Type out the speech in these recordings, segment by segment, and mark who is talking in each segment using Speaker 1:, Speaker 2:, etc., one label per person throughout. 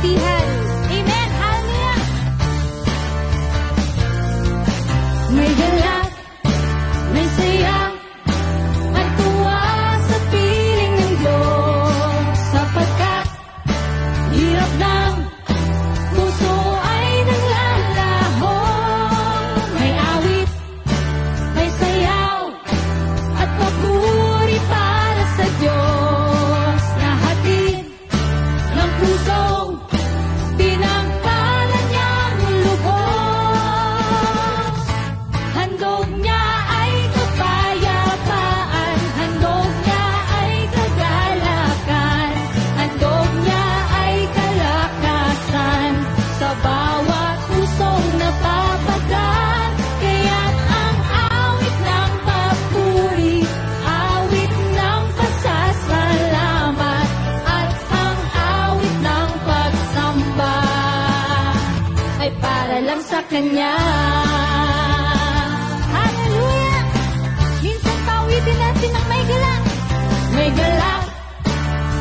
Speaker 1: kabutihan. Amen! Hallelujah! May galak, may saya, at tuwa sa piling ng Diyos, sapagkat hirap ng puso ay naglalaho. May awit, may sayaw, at papuri para sa Diyos, na hatid ng pusong pinagpala niyang lubos. Handog niya ay kapayapaan, handog niya ay kagalakan, handog niya ay kalakasan sa bawat pusong napapagaan. Kaya't ang awit ng papuri, awit ng pasasalamat, at ang awit ng pagsamba ay para lang sa Kanya. Hallelujah! Minsan pawitin natin ang may galak. May galak,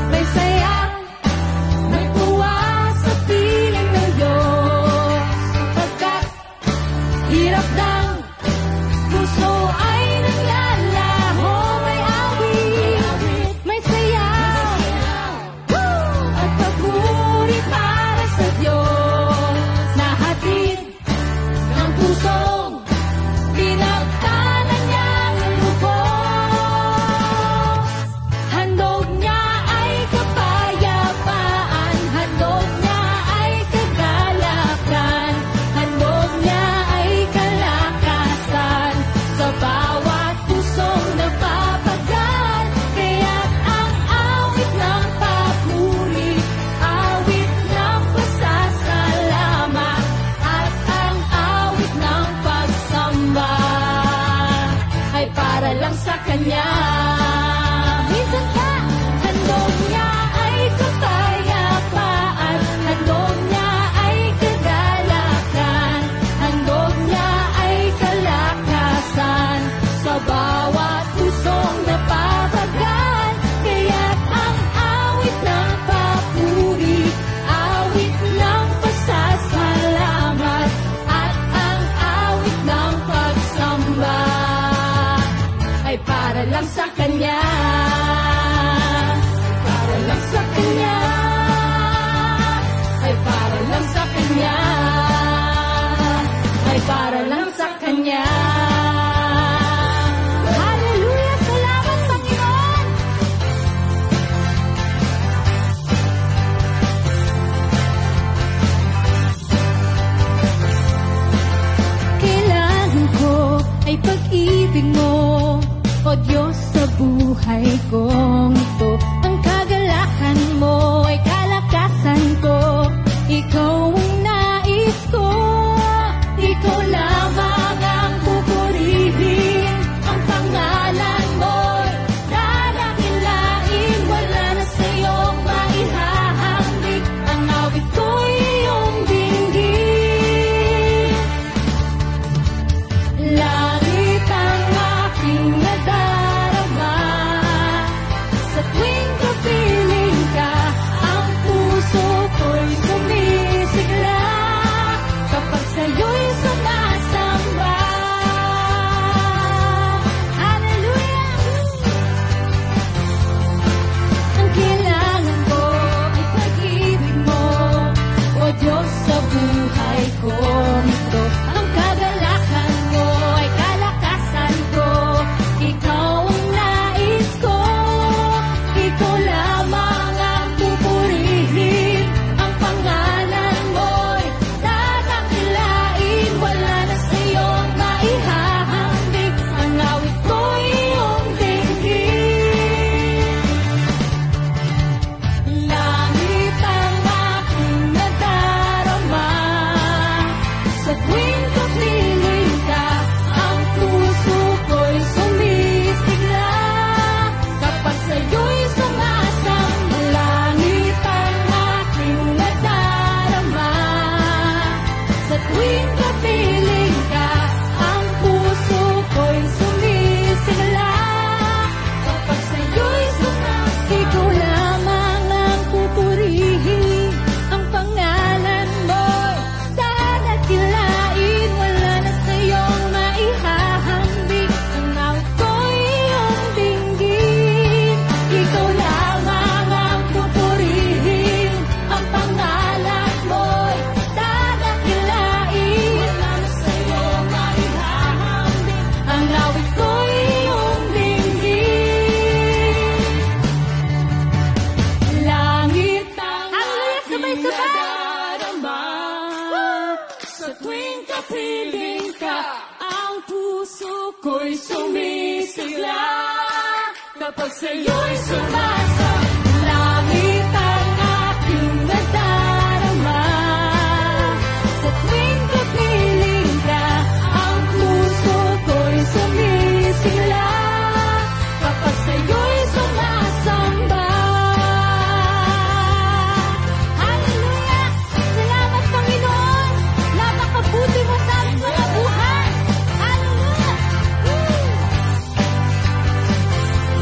Speaker 1: may saya, may tuwa sa piling ng Diyos, pagkat hirap ng puso ay naglalaho. May awit, may sayaw, at papuri para sa Diyos, na hatid ng pusong pinagtala niyang lubos. Handog niya ay kapayapaan, handog niya ay kagalakan, handog niya ay kalakasan sa bawat pusong napapagaan. Kaya't ang awit ng papuri, awit ng pasasalamat, at ang awit ng pagsamba ay para lang sa Kanya. Minsan pa, handog niya ay kapayapaan, handog niya ay kagalakan, handog niya ay kalakasan sa bawat pusong napapagaan. Kaya't ang awit ng papuri, awit ng pasasalamat, at ang awit ng pagsamba ay para lang sa Kanya. Para lang sa Kanya. Ay para lang sa Kanya. Ay para lang sa Kanya. Hallelujah! Salamat, Panginoon! Kailangan ko ay pag-ibig mo, o Diyos, sa buhay kong ito. Ang kagalakan mo ay kalakasan ko, ikaw ang nais ko. Ikaw lamang ang pupurihin, ang pangalan mo'y dadakilain. Wala na sa'yong maihahambing, ang awit ko'y iyong dinggin. Langit ang aking nadarama sa tuwing kapiling ka. nadarama. Sa tuwing kapiling ka, ang puso ko'y sumisigla. Kapag sa'yo'y sumasa, langit ang aking nadarama. Sa tuwing kapiling ka, ang puso ko'y sumisigla. Kapag sa'yo'y sumasamba. Hallelujah! Salamat, Panginoon! Napakabuti mo sa aming mga buhay! Hallelujah!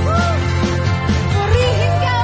Speaker 1: Woo! Purihin ka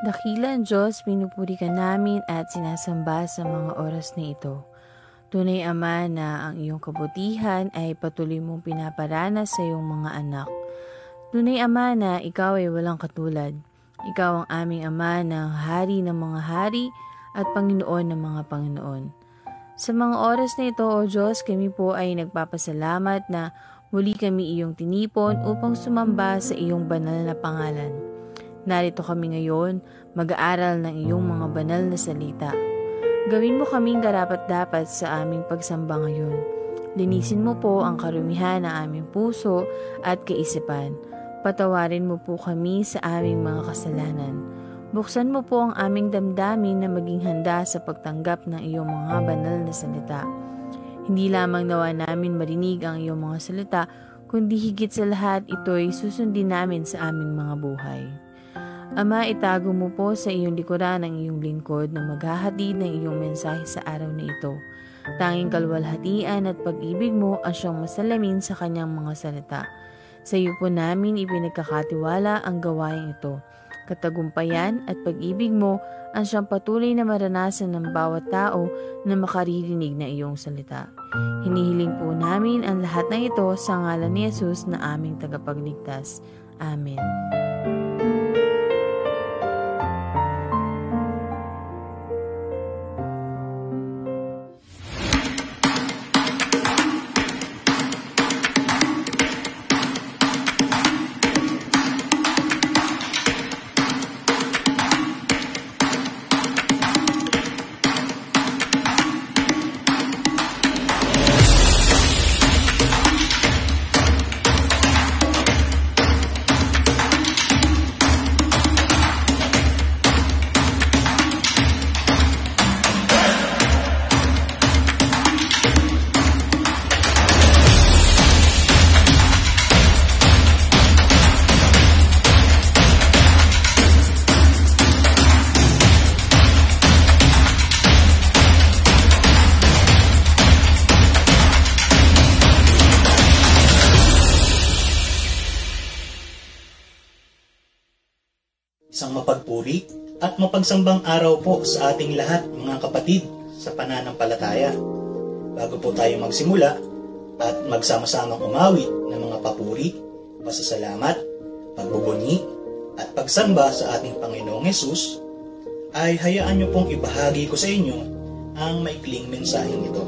Speaker 2: Dakilang Diyos, pinupuri ka namin at sinasamba sa mga oras na ito. Tunay Ama na ang iyong kabutihan ay patuloy mong pinaparanas sa iyong mga anak. Tunay Ama na ikaw ay walang katulad. Ikaw ang aming Ama na hari ng mga hari at Panginoon ng mga Panginoon. Sa mga oras na ito, O Diyos, kami po ay nagpapasalamat na muli kami iyong tinipon upang sumamba sa iyong banal na pangalan. Narito kami ngayon, mag-aaral ng iyong mga banal na salita. Gawin mo kaming karapat-dapat sa aming pagsamba ngayon. Linisin mo po ang karumihan ng aming puso at kaisipan. Patawarin mo po kami sa aming mga kasalanan. Buksan mo po ang aming damdamin na maging handa sa pagtanggap ng iyong mga banal na salita. Hindi lamang nawa namin marinig ang iyong mga salita, kundi higit sa lahat ito'y susundin namin sa aming mga buhay. Ama, itago mo po sa iyong likuran ang iyong lingkod na maghahatid ng iyong mensahe sa araw na ito. Tanging kalwalhatian at pag-ibig mo ang siyang masalamin sa kanyang mga salita. Sa iyo po namin ipinagkakatiwala ang gawain ito. Katagumpayan at pag-ibig mo ang siyang patuloy na maranasan ng bawat tao na makaririnig na iyong salita. Hinihiling po namin ang lahat ng ito sa ngalan ni Jesus na aming tagapagligtas. Amen.
Speaker 3: Isang mapagpuri at mapagsambang araw po sa ating lahat, mga kapatid, sa pananampalataya. Bago po tayo magsimula at magsama-samang umawit ng mga papuri, pasasalamat, pagbubunyi at pagsamba sa ating Panginoong Hesus, ay hayaan niyo pong ibahagi ko sa inyo ang maikling mensaheng ito.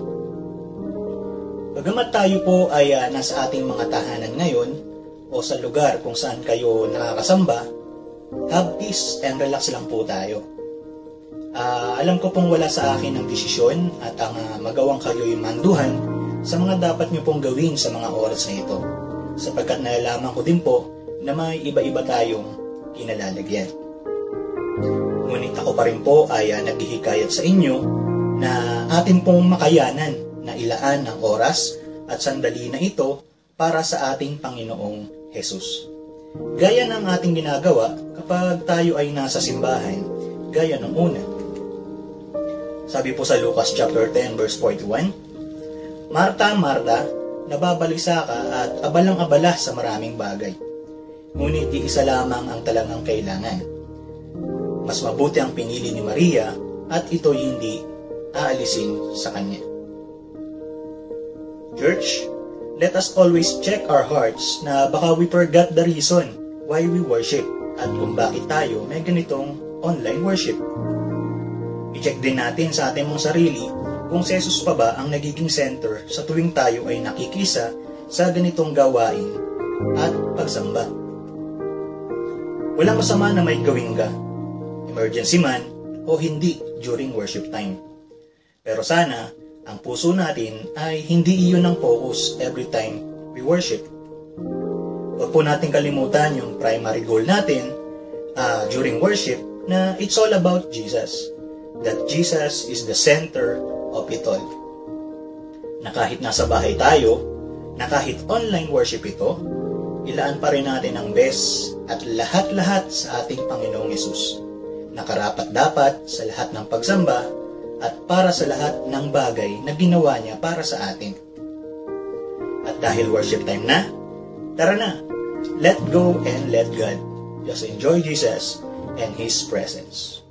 Speaker 3: Bagamat tayo po ay nasa ating mga tahanan ngayon o sa lugar kung saan kayo nakakasamba, have peace and relax lang po tayo. Alam ko pong wala sa akin ang desisyon at ang magawang kayo'y manduhan sa mga dapat nyo pong gawin sa mga oras na ito, sapagkat nalalaman ko din po na may iba-iba tayong kinalalagyan. Ngunit ako pa rin po ay naghihikayat sa inyo na atin pong makayanan na ilaan ang oras at sandali na ito para sa ating Panginoong Hesus. Gaya ng ating ginagawa kapag tayo ay nasa simbahan, gaya ng una. Sabi po sa Lucas chapter 10 verse 41, Marta, Marta, nababalisa ka at abalang-abala sa maraming bagay. Ngunit iisa lamang ang talagang kailangan. Mas mabuti ang pinili ni Maria at ito'y hindi aalisin sa kanya. Church, let us always check our hearts na baka we forgot the reason why we worship at kung bakit tayo may ganitong online worship. I-check din natin sa ating mga sarili kung si Jesus pa ba ang nagiging center sa tuwing tayo ay nakikisa sa ganitong gawain at pagsamba. Walang masama na may gawin ka, emergency man o hindi during worship time. Pero sana, ang puso natin ay hindi iyon ang focus every time we worship. Huwag po natin kalimutan yung primary goal natin during worship na it's all about Jesus. That Jesus is the center of it all. Na kahit nasa bahay tayo, na kahit online worship ito, ilaan pa rin natin ang best at lahat-lahat sa ating Panginoong Hesus. Na karapat-dapat sa lahat ng pagsamba at para sa lahat ng bagay na ginawa niya para sa atin. At dahil worship time na, tara na, let go and let God. Just enjoy Jesus and His presence.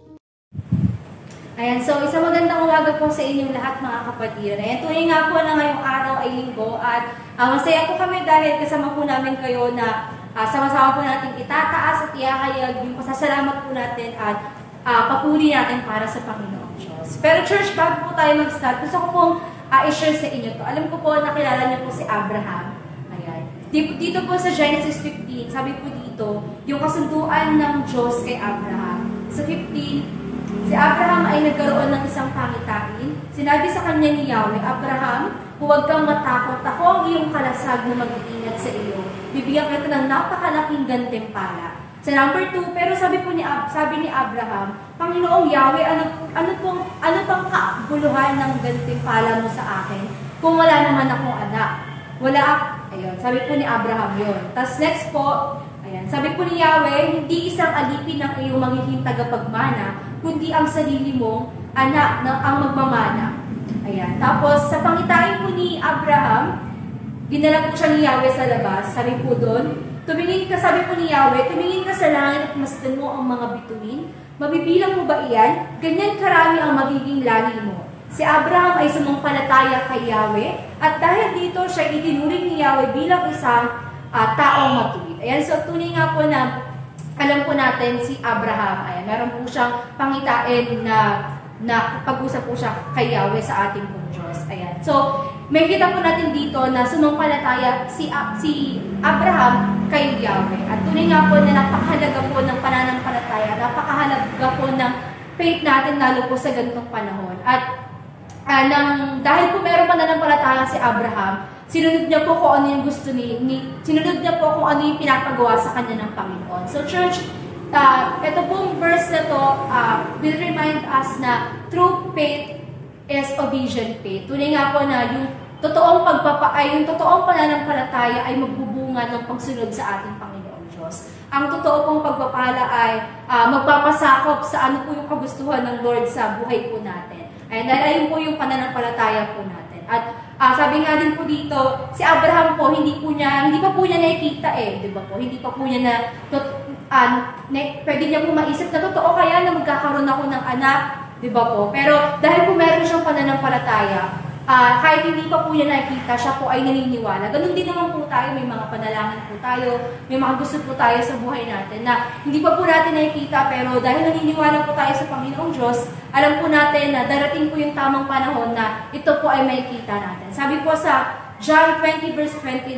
Speaker 4: Ayan, so isang magandang umaga po sa inyong lahat mga kapatid. Ayan, tunay nga po na ngayong araw ay linggo at masaya po kami dahil kasama po namin kayo na sama-sama po natin itataas at iahayag yung pasasalamat po natin at papuri natin para sa Panginoong Diyos. Pero church, bago po tayo mag-start, gusto ko pong i-share sa inyo to. Alam ko po, nakilala niyo po si Abraham. Ayan. Dito po sa Genesis 15, sabi po dito, yung kasunduan ng Diyos kay Abraham. Sa 15, si Abraham ay nagkaroon ng isang pangitain. Sinabi sa kanya ni Yahweh, Abraham, huwag kang matakot. Ako ang iyong kalasag na mag-iingat sa iyo. Bibigyan kita ng napakalaking gantimpala. Sa number 2, pero sabi ni Abraham, Panginoong Yahweh, ano pang kabuluhan ng gantimpala mo sa akin kung wala naman akong anak? Ayun, sabi po ni Abraham yun. Tapos next po, ayan, sabi po ni Yahweh, hindi isang alipin ang iyong magiging tagapagmana, kundi ang sarili mong anak na ang magmamana. Ayan. Tapos, sa pangitain po ni Abraham, ginala po siya ni Yahweh sa labas. Sabi po doon, sabi po ni Yahweh, tumingin ka sa langit at masdan mo ang mga bituin. Mabibilang mo ba iyan? Ganyan karami ang magiging lahi mo. Si Abraham ay sumampalataya kay Yahweh at dahil dito siya itinuring ni Yahweh bilang isang taong matuwid. Ayan, so tunay nga po na alam po natin si Abraham. Ayan, meron po siyang pangitain na pag-usap po siya kay Yahweh sa ating pong Diyos. Ayan. So, may kita po natin dito na sumampalataya si Abraham kay Yahweh. At tunay nga po na napakahalaga po ng pananampalataya, napakahalaga po ng faith natin lalo po sa ganitong panahon. At dahil po meron pananampalataya si Abraham, sinunod niya po kung ano yung gusto sinunod niya po kung ano yung pinapagawa sa kanya ng Panginoon. So church, ito pong verse na to will remind us na true faith is obedient faith. Tunay nga po na yung totoong pananampalataya ay magbubunga ng pagsunod sa ating Panginoong Diyos. Ang totoo pong pagpapala ay magpapasakop sa ano po yung kagustuhan ng Lord sa buhay po natin. Dahil ayun po yung pananampalataya po natin. At sabi nga din po dito, si Abraham po, hindi pa po niya nakikita di ba po? Hindi pa po niya pwede niya po maisip na totoo kaya na magkakaroon ako ng anak, di ba po? Pero dahil po meron siyang pananampalataya, kahit hindi pa po niya nakikita, siya po ay naniniwala. Ganun din naman po tayo, may mga panalangin po tayo, may mga gusto po tayo sa buhay natin na hindi pa po natin nakikita, pero dahil naniniwala po tayo sa Panginoong Diyos, alam po natin na darating po yung tamang panahon na ito po ay makikita natin. Sabi po sa John 20 verse 29,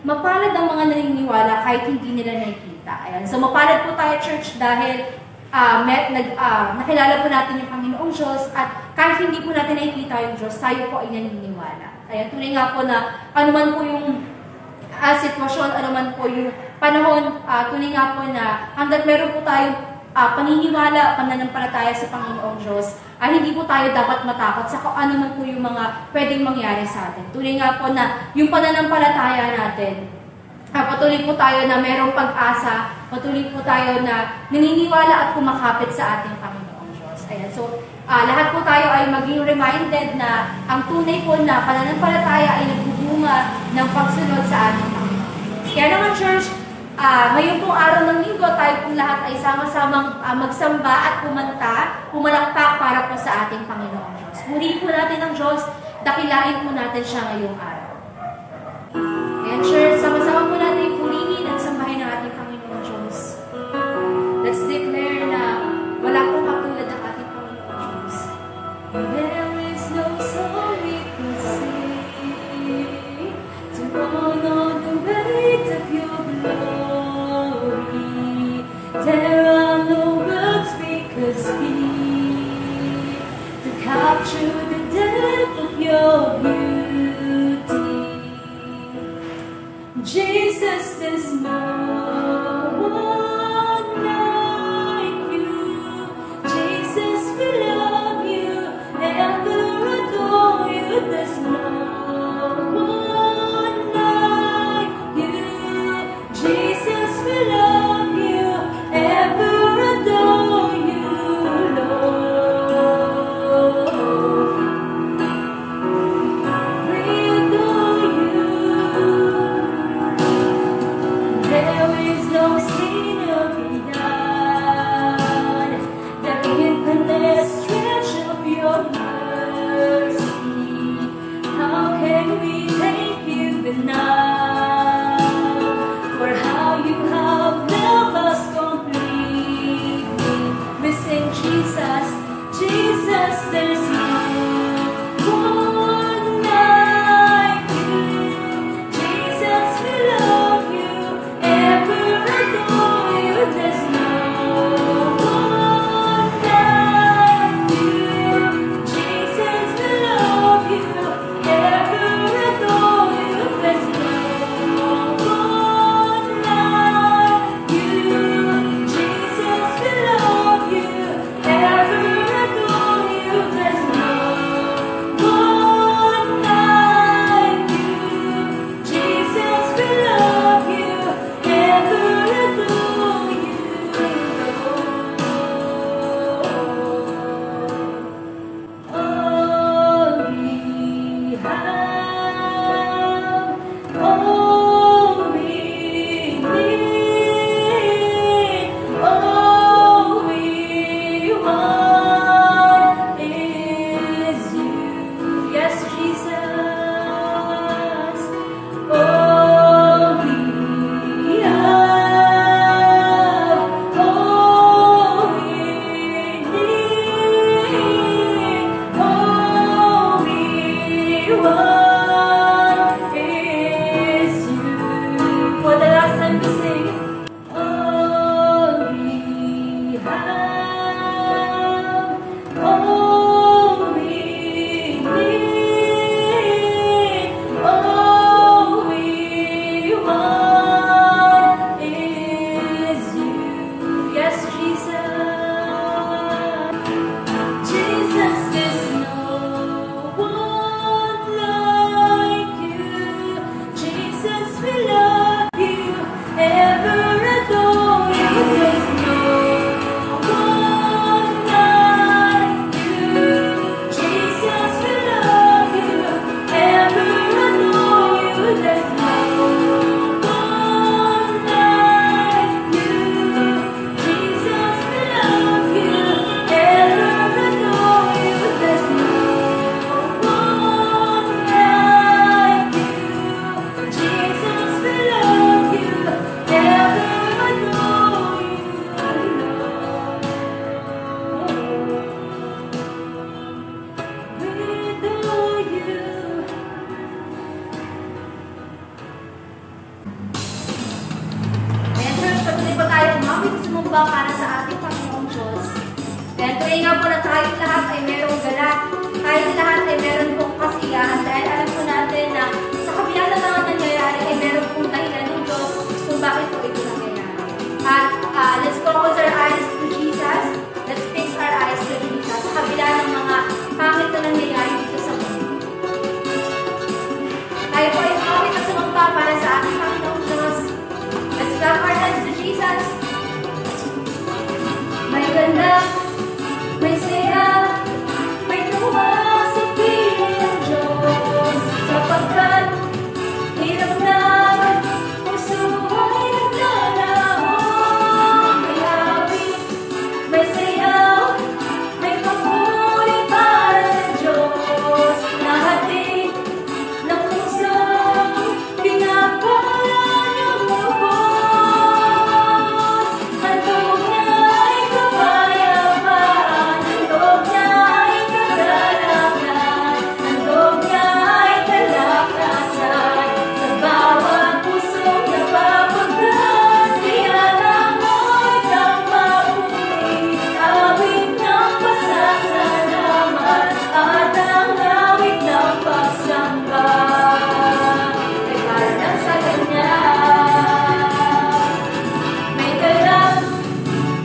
Speaker 4: mapalad ang mga naniniwala kahit hindi nila nakikita. Ayan. So mapalad po tayo, church, dahil nakilala po natin yung Panginoong Diyos at kahit hindi po natin nakikita yung Diyos, tayo po ay naniniwala. Ayan, tunay nga po na anuman po yung sitwasyon, anuman po yung panahon, tunay nga po na hanggat meron po tayong paniniwala, pananampalataya sa Panginoong Diyos, ay hindi po tayo dapat matakot sa kung ano man po yung mga pwedeng mangyari sa atin. Tunay nga po na yung pananampalataya natin, patuloy po tayo na merong pag-asa, patuloy po tayo na naniniwala at kumakapit sa ating Panginoong Diyos. Ayan, so lahat po tayo ay maging reminded na ang tunay po na pananampalataya ay nagbubunga ng pagsunod sa ating Panginoong Diyos. Kaya naman, church, ngayon pong araw ng linggo, tayo pong lahat ay sama-samang magsamba at pumalakpak para po sa ating Panginoong Diyos. Purihin po natin ang Diyos, dakilain po natin siya ngayong araw. And church, sama-sama po natin purihin at sambahin ang ating Panginoong Diyos. Let's declare na wala pong katulad ng ating Panginoong Diyos. There is no song we could sing to honor the weight of your glory. There are no words we could speak to capture the depth of your beauty. Jesus, there's no one like you. Jesus, we love you, never adore you. There's no one like you. Jesus, we love you, ba para sa ating Panginoong Diyos. Kaya tuwing nga po na tayo lahat ay merong galak, tayo lahat ay meron pong kasiyahan dahil alam po natin na sa kabila ng mga nangyayari ay meron pong dahilan ng Diyos kung bakit po ito nangyayari. At let's focus our eyes to Jesus. Let's fix our eyes to Jesus sa kabila ng mga pangit na nangyayari dito sa mundo. Tayo po ay pangit na sumampa para sa ating Panginoong Diyos. Let's clap our hands to Jesus. May ganda, may saya, may tuwa sa piling ng Diyos. Sapagkat hirap na puso ay naglalaho. May hawig, may sayaw, may papuri para sa Diyos. Nahatid ng puso, pinapala niyang lubos. Handog niya ay kapayapaan, handog niya ay kagalakan, handog niya ay kalakasan. Sa bawat pusong napapagat, tiyanak mo'y kang mapuri. Awit ng pasasalamat at ang awit ng pagsamba ay para lang sa Kanya. May galak,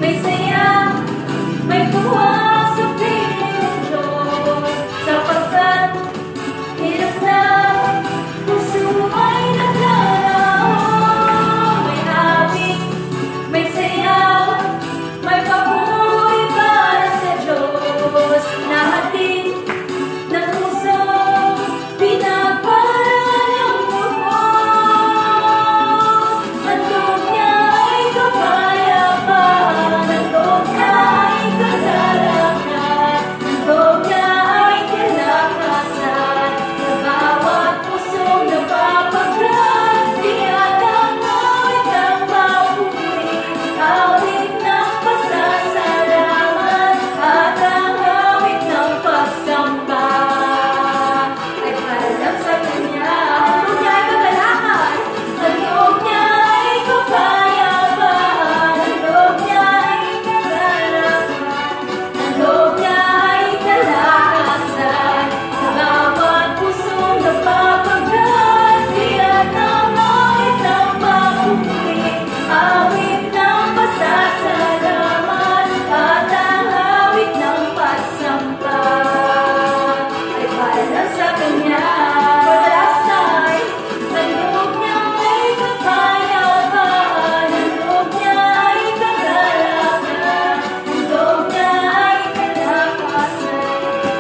Speaker 4: may saya, may tuwa sa piling ng Diyos. Sapagkat hirap na puso ay naglalaho. May hawig, may sayaw, may papuri para sa Diyos. Nahatid ng puso, pinapala niyang lubos. Handog niya ay kapayapaan, handog niya ay kagalakan, handog niya ay kalakasan. Sa bawat pusong napapagat, tiyanak mo'y kang mapuri. Awit ng pasasalamat at ang awit ng pagsamba ay para lang sa Kanya. Handog niya ay kagalakan, handog niya ay kapayapaan, handog niya ay kagalakan, handog niya ay kalakasan. Sa bawat pusong napapagat, tiyanak mo'y kang mapuri. Awit ng pasasalamat at ang awit ng pagsamba ay para lang sa Kanya. For the last time, handog niya ay kapayapaan, handog niya ay kagalakan, handog niya ay kalakasan.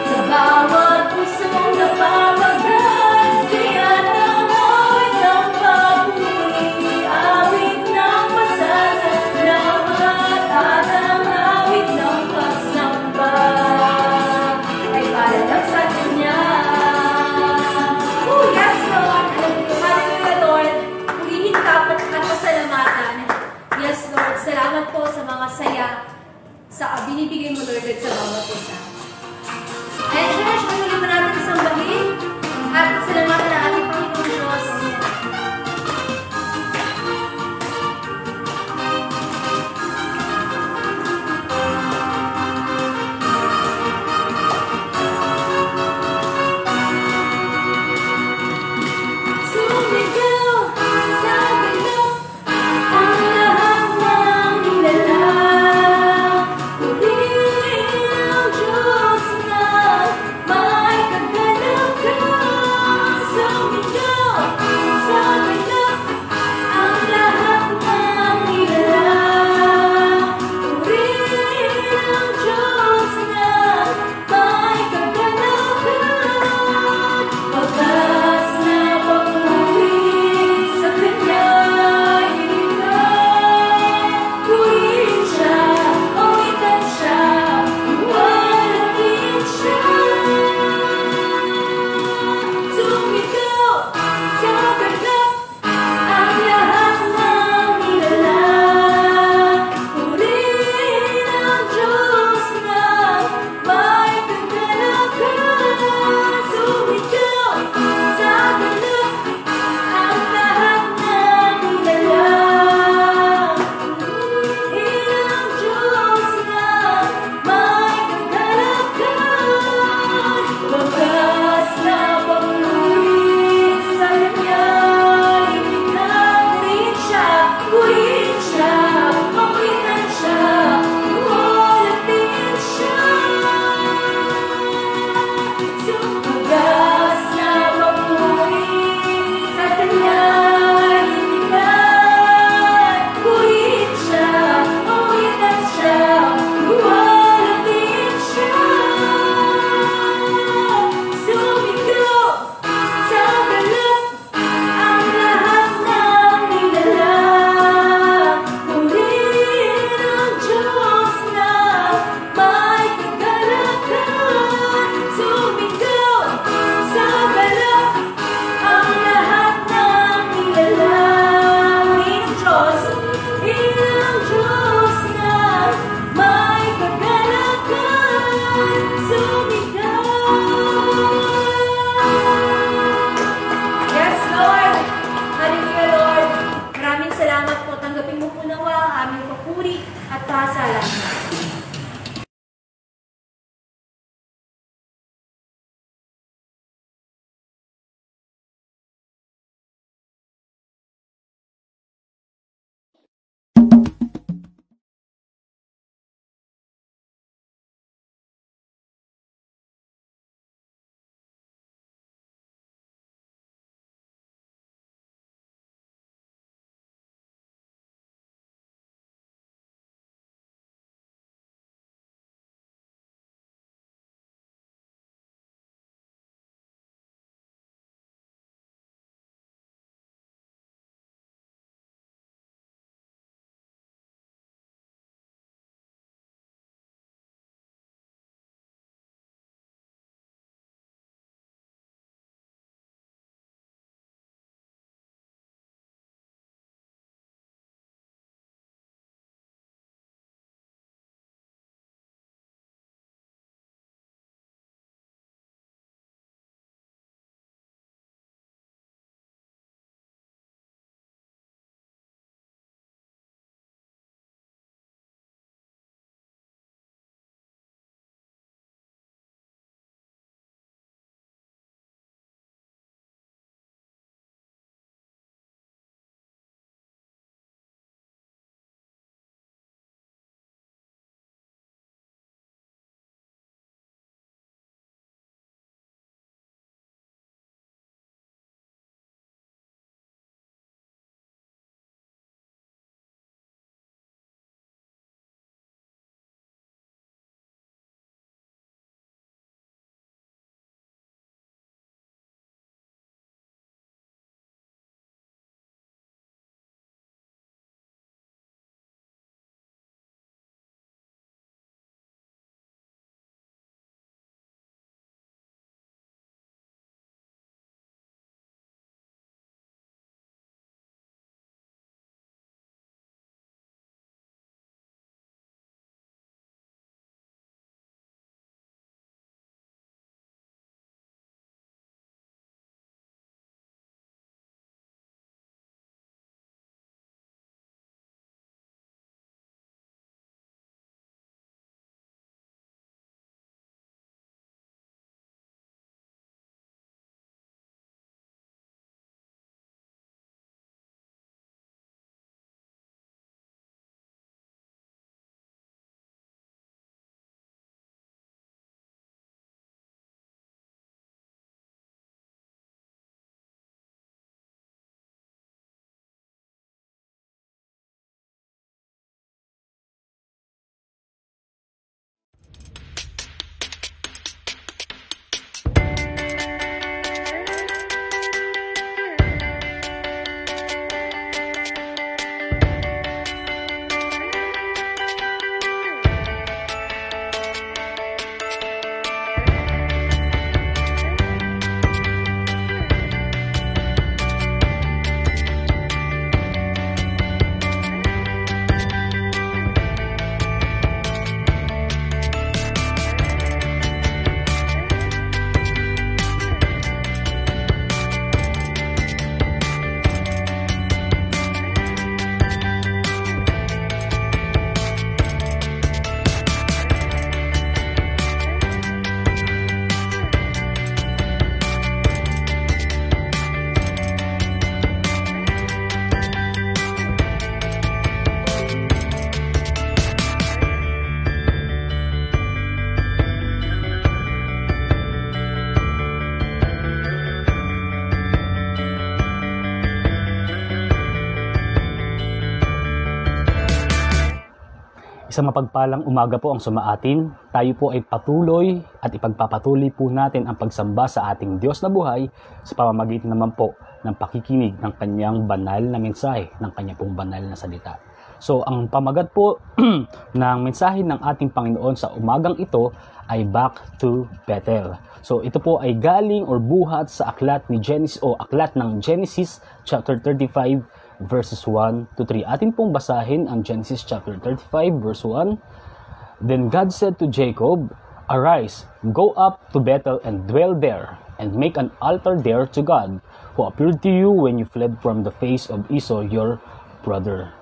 Speaker 4: Sa bawat pusong napapagat, tiyanak mo'y kang mapuri. Awit ng pasasalamat at ang awit ng pagsamba ay para lang sa Kanya. Oh, yes, Lord. Hallelujah, Lord. Purihin ka at pasalamatan. Yes, Lord. Salamat po sa mga saya sa binibigay mo, Lord, at sa bawat isa. And church, patuloy mo natin isambahin at pasalamatan ang ating Panginoong Diyos. Sumigaw sa galaw ang lahat ng nilalang. Purihin ang Diyos. Pasalamat.
Speaker 5: Isang mapagpalang umaga po ang sumaatin. Tayo po ay patuloy at ipagpapatuloy po natin ang pagsamba sa ating Diyos na buhay sa pamamagitan naman po ng pakikinig ng kanyang banal na mensahe, ng kanyang pong banal na salita. So, ang pamagat po ng mensahe ng ating Panginoon sa umagang ito ay Back to Bethel. So, ito po ay galing or buhat sa aklat ni Genesis o aklat ng Genesis chapter 35 verses 1 to 3. Atin pong basahin ang Genesis chapter 35 verse 1. Then God said to Jacob, "Arise, go up to Bethel and dwell there, and make an altar there to God, who appeared to you when you fled from the face of Esau your brother."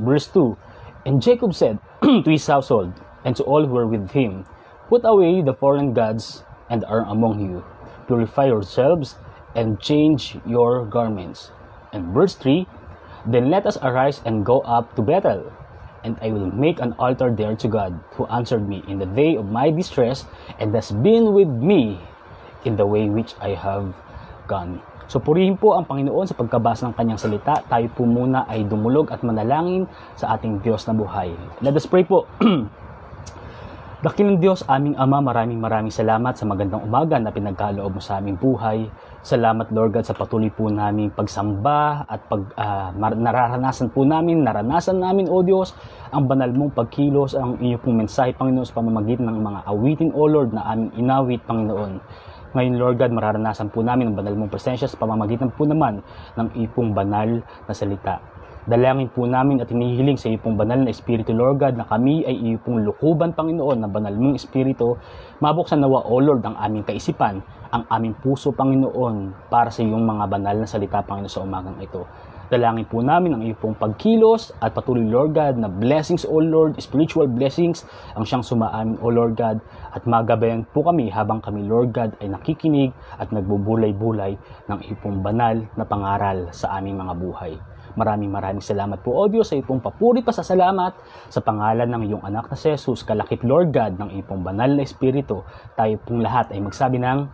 Speaker 5: Verse 2. And Jacob said to his household and to all who were with him, "Put away the foreign gods and are among you. Purify yourselves and change your garments." And verse 3, "Then let us arise and go up to Bethel, and I will make an altar there to God, who answered me in the day of my distress, and has been with me in the way which I have gone." So purihin po ang Panginoon sa pagkabasa ng kanyang salita. Tayo po muna ay dumulog at manalangin sa ating Diyos na buhay. Let us pray po. Dakilang Diyos, aming Ama, maraming salamat sa magandang umaga na pinagkaloob mo sa aming buhay. Salamat, Lord God, sa patuloy po naming pagsamba at naranasan namin, O Diyos, ang banal mong pagkilos, ang iyong pong mensahe, Panginoon, sa pamamagitan ng mga awitin, O Lord, na aming inawit, Panginoon. Ngayon, Lord God, mararanasan po namin ang banal mong presensya sa pamamagitan po naman ng iyong banal na salita. Dalangin po namin at hinihiling sa iyong banal na Espiritu, Lord God, na kami ay iyong lukuban, Panginoon, na banal mong Espiritu. Mabuksan nawa, O Lord, ang aming kaisipan, ang aming puso, Panginoon, para sa iyong mga banal na salita, Panginoon, sa umagang ito. Dalangin po namin ang iyong pagkilos at patuloy, Lord God, na blessings, O Lord, spiritual blessings, ang siyang sumaamin, O Lord God, at magabayan po kami habang kami, Lord God, ay nakikinig at nagbubulay-bulay ng iyong banal na pangaral sa aming mga buhay. Maraming salamat po, O Diyos, sa iyong papuri pa sa salamat sa pangalan ng iyong anak na si Jesus, kalakip, Lord God, ng iyong banal na Espiritu. Tayo pong lahat ay magsabi ng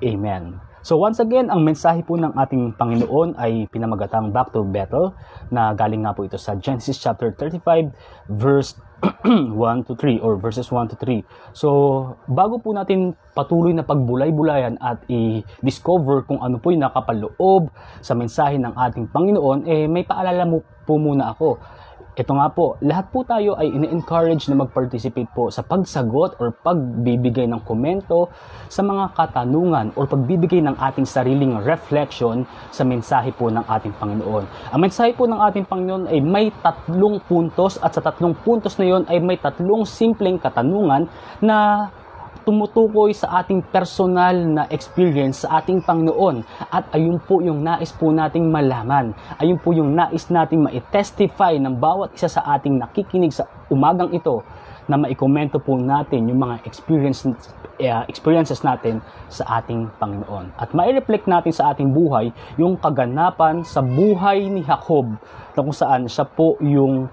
Speaker 5: Amen. So once again, ang mensahe po ng ating Panginoon ay pinamagatang Back to Bethel, na galing nga po ito sa Genesis chapter 35 verse 1 to 3 or verses 1 to 3. So bago po natin patuloy na pagbulay-bulayan at i-discover kung ano po yung nakapaloob sa mensahe ng ating Panginoon, may paalala po muna ako. Ito nga po, lahat po tayo ay ine-encourage na mag-participate po sa pagsagot or pagbibigay ng komento sa mga katanungan or pagbibigay ng ating sariling reflection sa mensahe po ng ating Panginoon. Ang mensahe po ng ating Panginoon ay may 3 puntos at sa 3 puntos na yon ay may 3 simpleng katanungan na tumutukoy sa ating personal na experience sa ating Panginoon. At ayun po yung nais po nating malaman. Ayun po yung nais nating ma-testify ng bawat isa sa ating nakikinig sa umagang ito, na maikomento po natin yung mga experiences natin sa ating Panginoon. At mai-reflect natin sa ating buhay yung kaganapan sa buhay ni Jacob, na kung saan siya po yung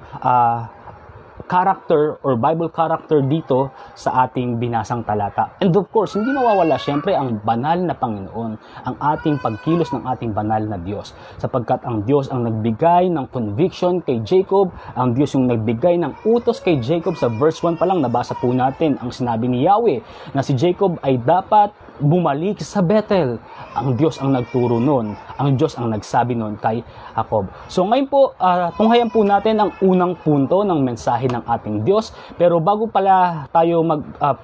Speaker 5: character or Bible character dito sa ating binasang talata. And of course, hindi mawawala syempre ang banal na Panginoon, ang ating pagkilos ng ating banal na Diyos. Sapagkat ang Diyos ang nagbigay ng conviction kay Jacob, ang Diyos yung nagbigay ng utos kay Jacob. Sa verse 1 pa lang, nabasa po natin ang sinabi ni Yahweh na si Jacob ay dapat bumalik sa Bethel. Ang Diyos ang nagturo nun. Ang Diyos ang nagsabi nun kay Jacob. So ngayon po, tunghayan po natin ang unang punto ng mensahe ng ating Diyos. Pero bago pala tayo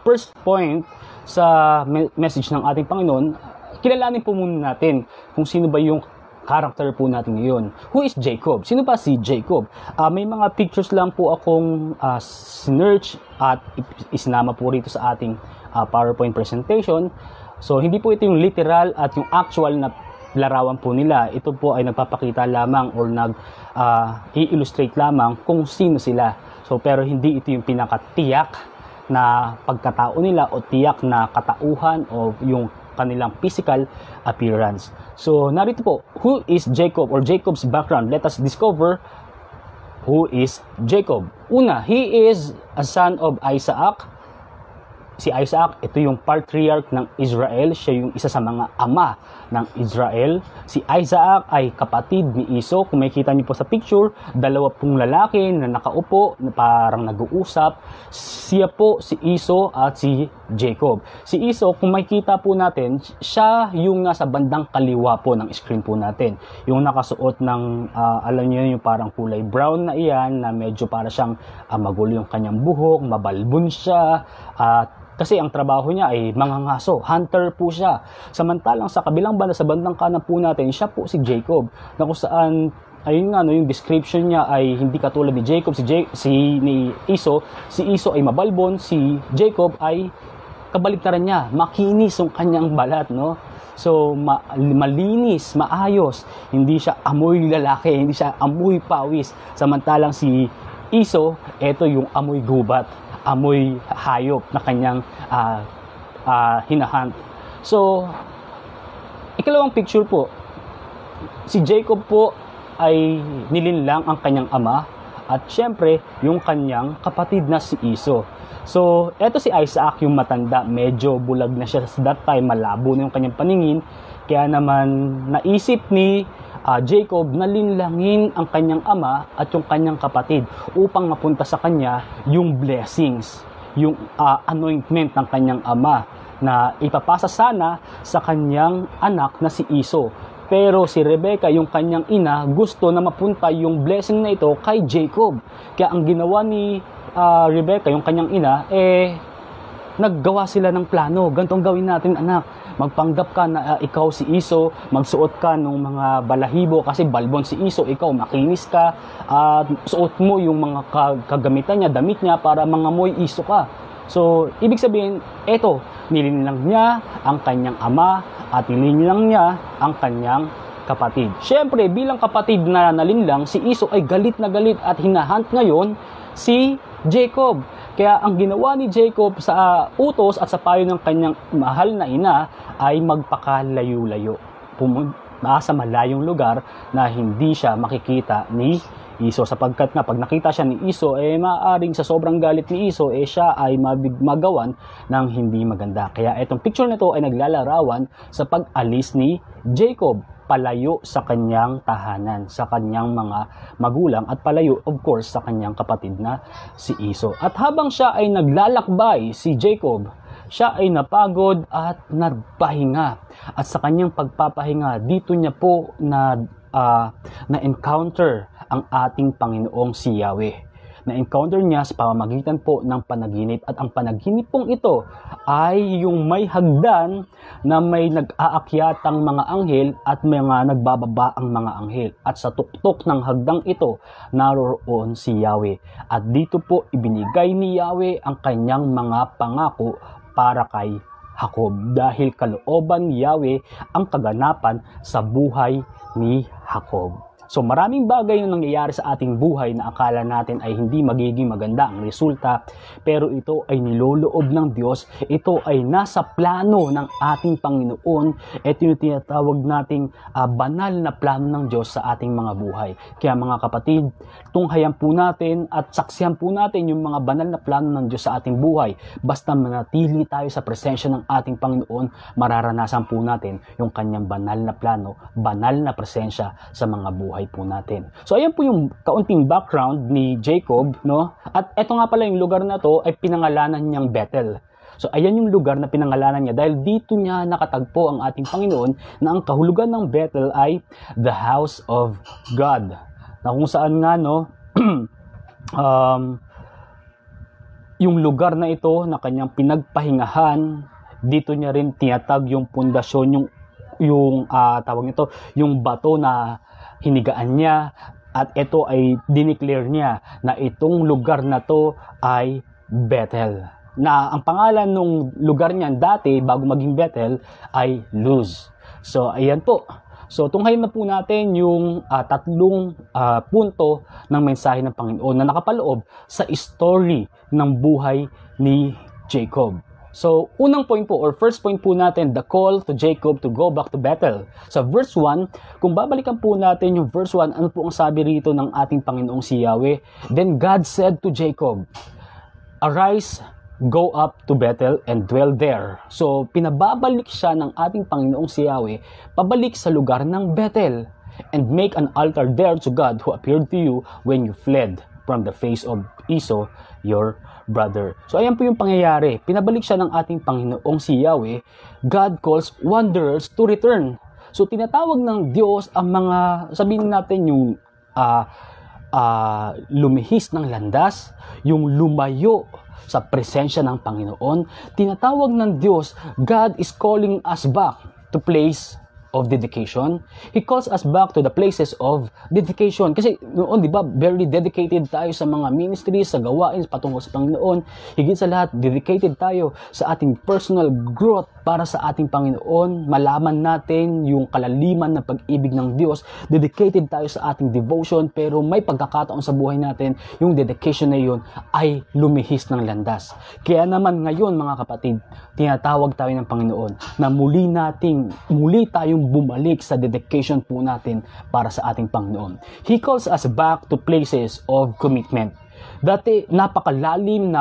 Speaker 5: first point sa message ng ating Panginoon, kilalanin po muna natin kung sino ba yung character po natin ngayon. Who is Jacob? Sino ba si Jacob? May mga pictures lang po akong sinearch at isinama po rito sa ating PowerPoint presentation. So hindi po ito yung literal at yung actual na larawan po nila. Ito po ay nagpapakita lamang or i-illustrate lamang kung sino sila. So pero hindi ito yung pinakatiyak na pagkatao nila o tiyak na katauhan o yung kanilang physical appearance. So narito po, who is Jacob or Jacob's background? Let us discover who is Jacob. Una, he is a son of Isaac. Si Isaac, ito yung patriarch ng Israel. Siya yung isa sa mga ama ng Israel. Si Isaac ay kapatid ni Iso. Kung makikita niyo po sa picture, 2 pong lalaki na nakaupo, na parang nag-uusap. Siya po si Iso at si Jacob. Si Iso, kung makikita po natin, siya yung nasa bandang kaliwa po ng screen po natin. Yung nakasuot ng, alam niyo yung parang kulay brown na iyan, na medyo para siyang magulo yung kanyang buhok, mabalbon siya, at kasi ang trabaho niya ay mangangaso, hunter po siya. Samantalang sa kabilang banda, sa bandang kanan po natin, siya po si Jacob, na kung saan, ayun nga, yung description niya ay hindi katulad ni Jacob, ni Iso. Si Iso ay mabalbon, si Jacob ay kabaliktaran niya, makinis yung kanyang balat, no? So, malinis, maayos, hindi siya amoy lalaki, hindi siya amoy pawis. Samantalang si Esau, ito yung amoy gubat, amoy hayop na kanyang hinahunt. So, ikalawang picture po, si Jacob po ay nilinlang ang kanyang ama at syempre yung kanyang kapatid na si Esau. So, eto si Isaac yung matanda, medyo bulag na siya sa that time, malabo na yung kanyang paningin, kaya naman naisip ni Jacob na linlangin ang kanyang ama at yung kanyang kapatid upang mapunta sa kanya yung blessings, yung anointment ng kanyang ama na ipapasa sana sa kanyang anak na si Esau. Pero si Rebecca, yung kanyang ina, gusto na mapunta yung blessing na ito kay Jacob. Kaya ang ginawa ni Rebecca, yung kanyang ina, naggawa sila ng plano. Ganitong gawin natin, anak. Magpanggap ka na ikaw si Esau, magsuot ka ng mga balahibo kasi balbon si Esau, ikaw makinis ka, suot mo yung mga kagamitan niya, damit niya para mangamoy Esau ka. So, ibig sabihin, eto, nilinlang niya ang kanyang ama at nilinlang niya ang kanyang kapatid. Siyempre, bilang kapatid na nalinlang, si Esau ay galit na galit at hinahunt ngayon si Jacob. Kaya ang ginawa ni Jacob sa utos at sa payo ng kanyang mahal na ina ay magpakalayo-layo. Pumunta sa malayong lugar na hindi siya makikita ni Esau, sapagkat na pag nakita siya ni Esau, maaaring sa sobrang galit ni Esau, siya ay magawan ng hindi maganda. Kaya itong picture na ito ay naglalarawan sa pag-alis ni Jacob palayo sa kanyang tahanan, sa kanyang mga magulang at palayo of course sa kanyang kapatid na si Esau. At habang siya ay naglalakbay, si Jacob, siya ay napagod at nagpahinga. At sa kanyang pagpapahinga, dito niya po na-encounter ang ating Panginoong si Yahweh. Na-encounter niya sa pamamagitan po ng panaginip. At ang panaginip pong ito ay yung may hagdan na may nag-aakyatang mga anghel at mga nagbababa ang mga anghel. At sa tuktok ng hagdang ito, naroon si Yahweh. At dito po ibinigay ni Yahweh ang kanyang mga pangako para kay Jacob. Dahil kalooban ni Yahweh ang kaganapan sa buhay ni Jacob. So maraming bagay yung nangyayari sa ating buhay na akala natin ay hindi magiging maganda ang resulta, pero ito ay niloloob ng Diyos, ito ay nasa plano ng ating Panginoon, ito yung tinatawag nating banal na plano ng Diyos sa ating mga buhay. Kaya mga kapatid, tunghayan po natin at saksihan po natin yung mga banal na plano ng Diyos sa ating buhay. Basta manatili tayo sa presensya ng ating Panginoon, mararanasan po natin yung kanyang banal na plano, banal na presensya sa mga buhay po natin. So ayan po yung kaunting background ni Jacob, no? At eto nga pala yung lugar na to ay pinangalanan niyang Bethel. So ayan yung lugar na pinangalanan niya dahil dito niya nakatagpo ang ating Panginoon na ang kahulugan ng Bethel ay the house of God. Na kung saan nga yung lugar na ito na kanyang pinagpahingahan, dito niya rin tinatag yung pundasyon, yung tawag nito, yung bato na hinigaan niya, at ito ay dineclare niya na itong lugar na to ay Bethel. Na ang pangalan ng lugar niyan dati bago maging Bethel ay Luz. So ayan po. So tunghayin na po natin yung tatlong punto ng mensahe ng Panginoon na nakapaloob sa story ng buhay ni Jacob. So, unang point po, or first point po natin, the call to Jacob to go back to Bethel. Sa verse 1, kung babalikan po natin yung verse 1, ano po ang sabi rito ng ating Panginoong si Yahweh? Then God said to Jacob, arise, go up to Bethel and dwell there. So, pinababalik siya ng ating Panginoong si Yahweh, pabalik sa lugar ng Bethel, and make an altar there to God who appeared to you when you fled from the face of Esau, your brother. So ayan po yung pangyayari. Pinabalik siya ng ating Panginoong si Yahweh. God calls wanderers to return. So tinatawag ng Diyos ang mga, sabihin natin yung lumihis ng landas, yung lumayo sa presensya ng Panginoon. Tinatawag ng Diyos, God is calling us back to place of dedication. He calls us back to the places of dedication. Kasi noon, di ba, very dedicated tayo sa mga ministries, sa gawain, patungkol sa Panginoon. Higit sa lahat, dedicated tayo sa ating personal growth para sa ating Panginoon. Malaman natin yung kalaliman ng pag-ibig ng Diyos. Dedicated tayo sa ating devotion, pero may pagkakataon sa buhay natin, yung dedication na yun ay lumihis ng landas. Kaya naman ngayon, mga kapatid, tinatawag tayo ng Panginoon na muli tayong bumalik sa dedication po natin para sa ating Panginoon. He calls us back to places of commitment. Dati, napakalalim,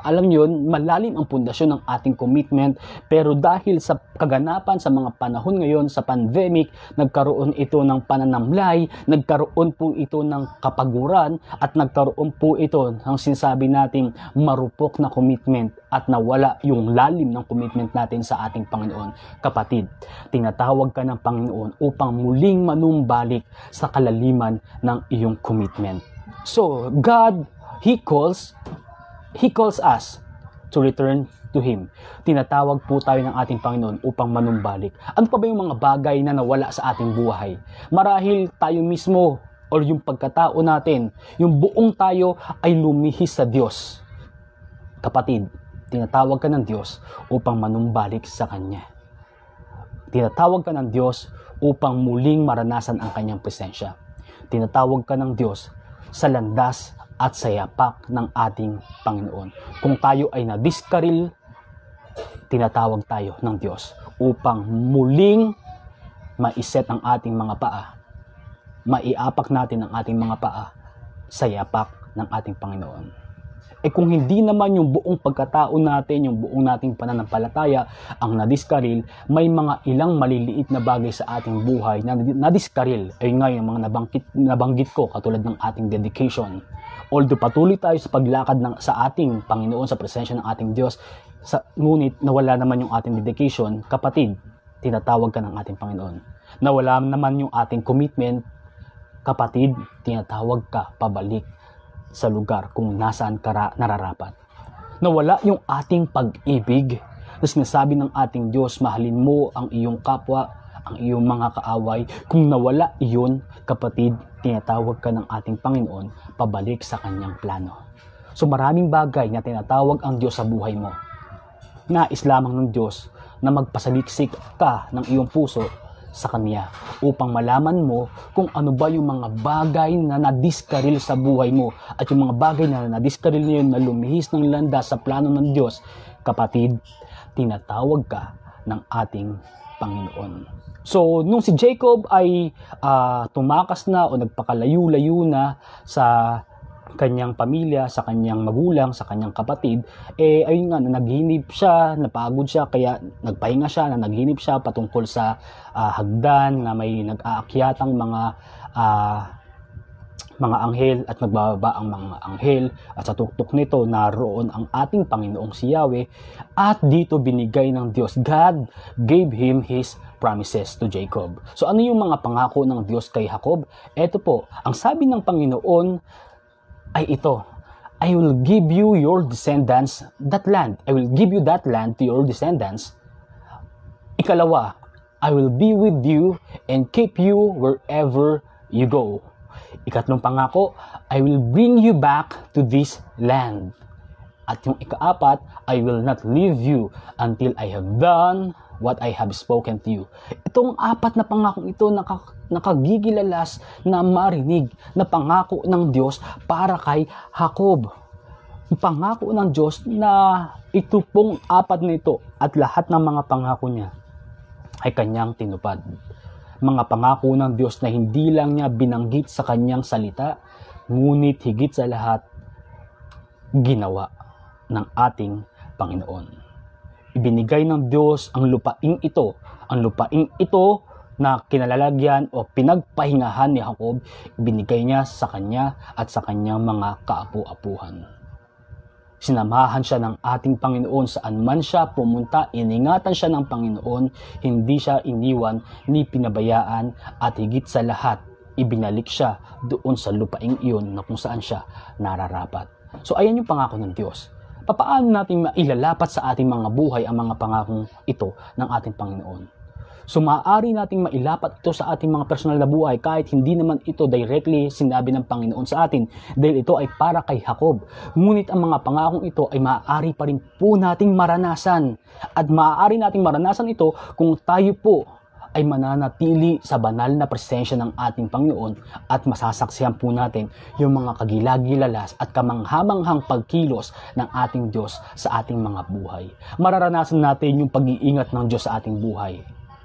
Speaker 5: alam yun, malalim ang pundasyon ng ating commitment, pero dahil sa kaganapan sa mga panahon ngayon, sa pandemic, nagkaroon ito ng pananamlay, nagkaroon po ito ng kapaguran, at nagkaroon po ito ng sinasabi nating marupok na commitment, at nawala yung lalim ng commitment natin sa ating Panginoon. Kapatid, tinatawag ka ng Panginoon upang muling manumbalik sa kalaliman ng iyong commitment. So, God, He calls us to return to Him. Tinatawag po tayo ng ating Panginoon upang manumbalik. Ano pa ba yung mga bagay na nawala sa ating buhay? Marahil tayo mismo o yung pagkatao natin, yung buong tayo ay lumihis sa Diyos. Kapatid, tinatawag ka ng Diyos upang manumbalik sa Kanya. Tinatawag ka ng Diyos upang muling maranasan ang Kanyang presensya. Tinatawag ka ng Diyos sa landas at sa yapak ng ating Panginoon. Kung tayo ay nadiskaril, tinatawag tayo ng Diyos upang muling maiset ang ating mga paa, maiapak natin ang ating mga paa sa yapak ng ating Panginoon. Kung hindi naman yung buong pagkatao natin, yung buong nating pananampalataya ang nadiskaril, may mga ilang maliliit na bagay sa ating buhay na nadiskaril. Ayun nga yung mga nabanggit ko, katulad ng ating dedication. Although patuloy tayo sa paglakad sa ating Panginoon, sa presensya ng ating Diyos, ngunit nawala naman yung ating dedication, kapatid, tinatawag ka ng ating Panginoon. Nawala naman yung ating commitment, kapatid, tinatawag ka pabalik sa lugar kung nasaan ka nararapat. Nawala yung ating pag-ibig na sinasabi ng ating Diyos, mahalin mo ang iyong kapwa, ang iyong mga kaaway. Kung nawala iyon, kapatid, tinatawag ka ng ating Panginoon pabalik sa Kanyang plano. So maraming bagay na tinatawag ang Diyos sa buhay mo. Nais lamang ng Diyos na magpasaliksik ka ng iyong puso sa Kanya upang malaman mo kung ano ba yung mga bagay na nadiskaril sa buhay mo at yung mga bagay na nadiskaril na yun na lumihis ng landas sa plano ng Diyos. Kapatid, tinatawag ka ng ating Panginoon. So, nung si Jacob ay tumakas na o nagpakalayo-layo na sa kanyang pamilya, sa kanyang magulang, sa kanyang kapatid, ayun nga, naghinip siya, napagod siya, kaya nagpahinga siya, naghinip siya patungkol sa hagdan na may nag-aakyatang mga anghel at nagbababa ang mga anghel, at sa tuktok nito naroon ang ating Panginoong si Yahweh, at dito binigay ng Diyos, God gave him His promises to Jacob. So ano yung mga pangako ng Diyos kay Jacob? Ito po, ang sabi ng Panginoon ay ito, I will give you your descendants that land. I will give you that land to your descendants. Ikalawa, I will be with you and keep you wherever you go. Ikatlong pangako, I will bring you back to this land. At yung ikaapat, I will not leave you until I have done what I have spoken to you. Itong apat na pangakong ito nakagigilalas na marinig na pangako ng Diyos para kay Jacob. Pangako ng Diyos na ito pong apat na ito at lahat ng mga pangako niya ay kanyang tinupad. Mga pangako ng Diyos na hindi lang niya binanggit sa kanyang salita, ngunit higit sa lahat, ginawa ng ating Panginoon. Ibinigay ng Diyos ang lupaing ito na kinalalagyan o pinagpahingahan ni Jacob, ibinigay niya sa kanya at sa kanyang mga kaapu-apuhan. Sinamahan siya ng ating Panginoon saan man siya pumunta, iningatan siya ng Panginoon, hindi siya iniwan ni pinabayaan, at higit sa lahat, ibinalik siya doon sa lupaing iyon na kung saan siya nararapat. So ayan yung pangako ng Diyos, Papaano natin mailalapat sa ating mga buhay ang mga pangakong ito ng ating Panginoon? So maaari nating mailapat ito sa ating mga personal na buhay kahit hindi naman ito directly sinabi ng Panginoon sa atin dahil ito ay para kay Jacob. Ngunit ang mga pangakong ito ay maaari pa rin po nating maranasan at maaari nating maranasan ito kung tayo po ay mananatili sa banal na presensya ng ating Panginoon at masasaksihan po natin yung mga kagilagilalas at kamanghamanghang pagkilos ng ating Diyos sa ating mga buhay. Mararanasan natin yung pag-iingat ng Diyos sa ating buhay.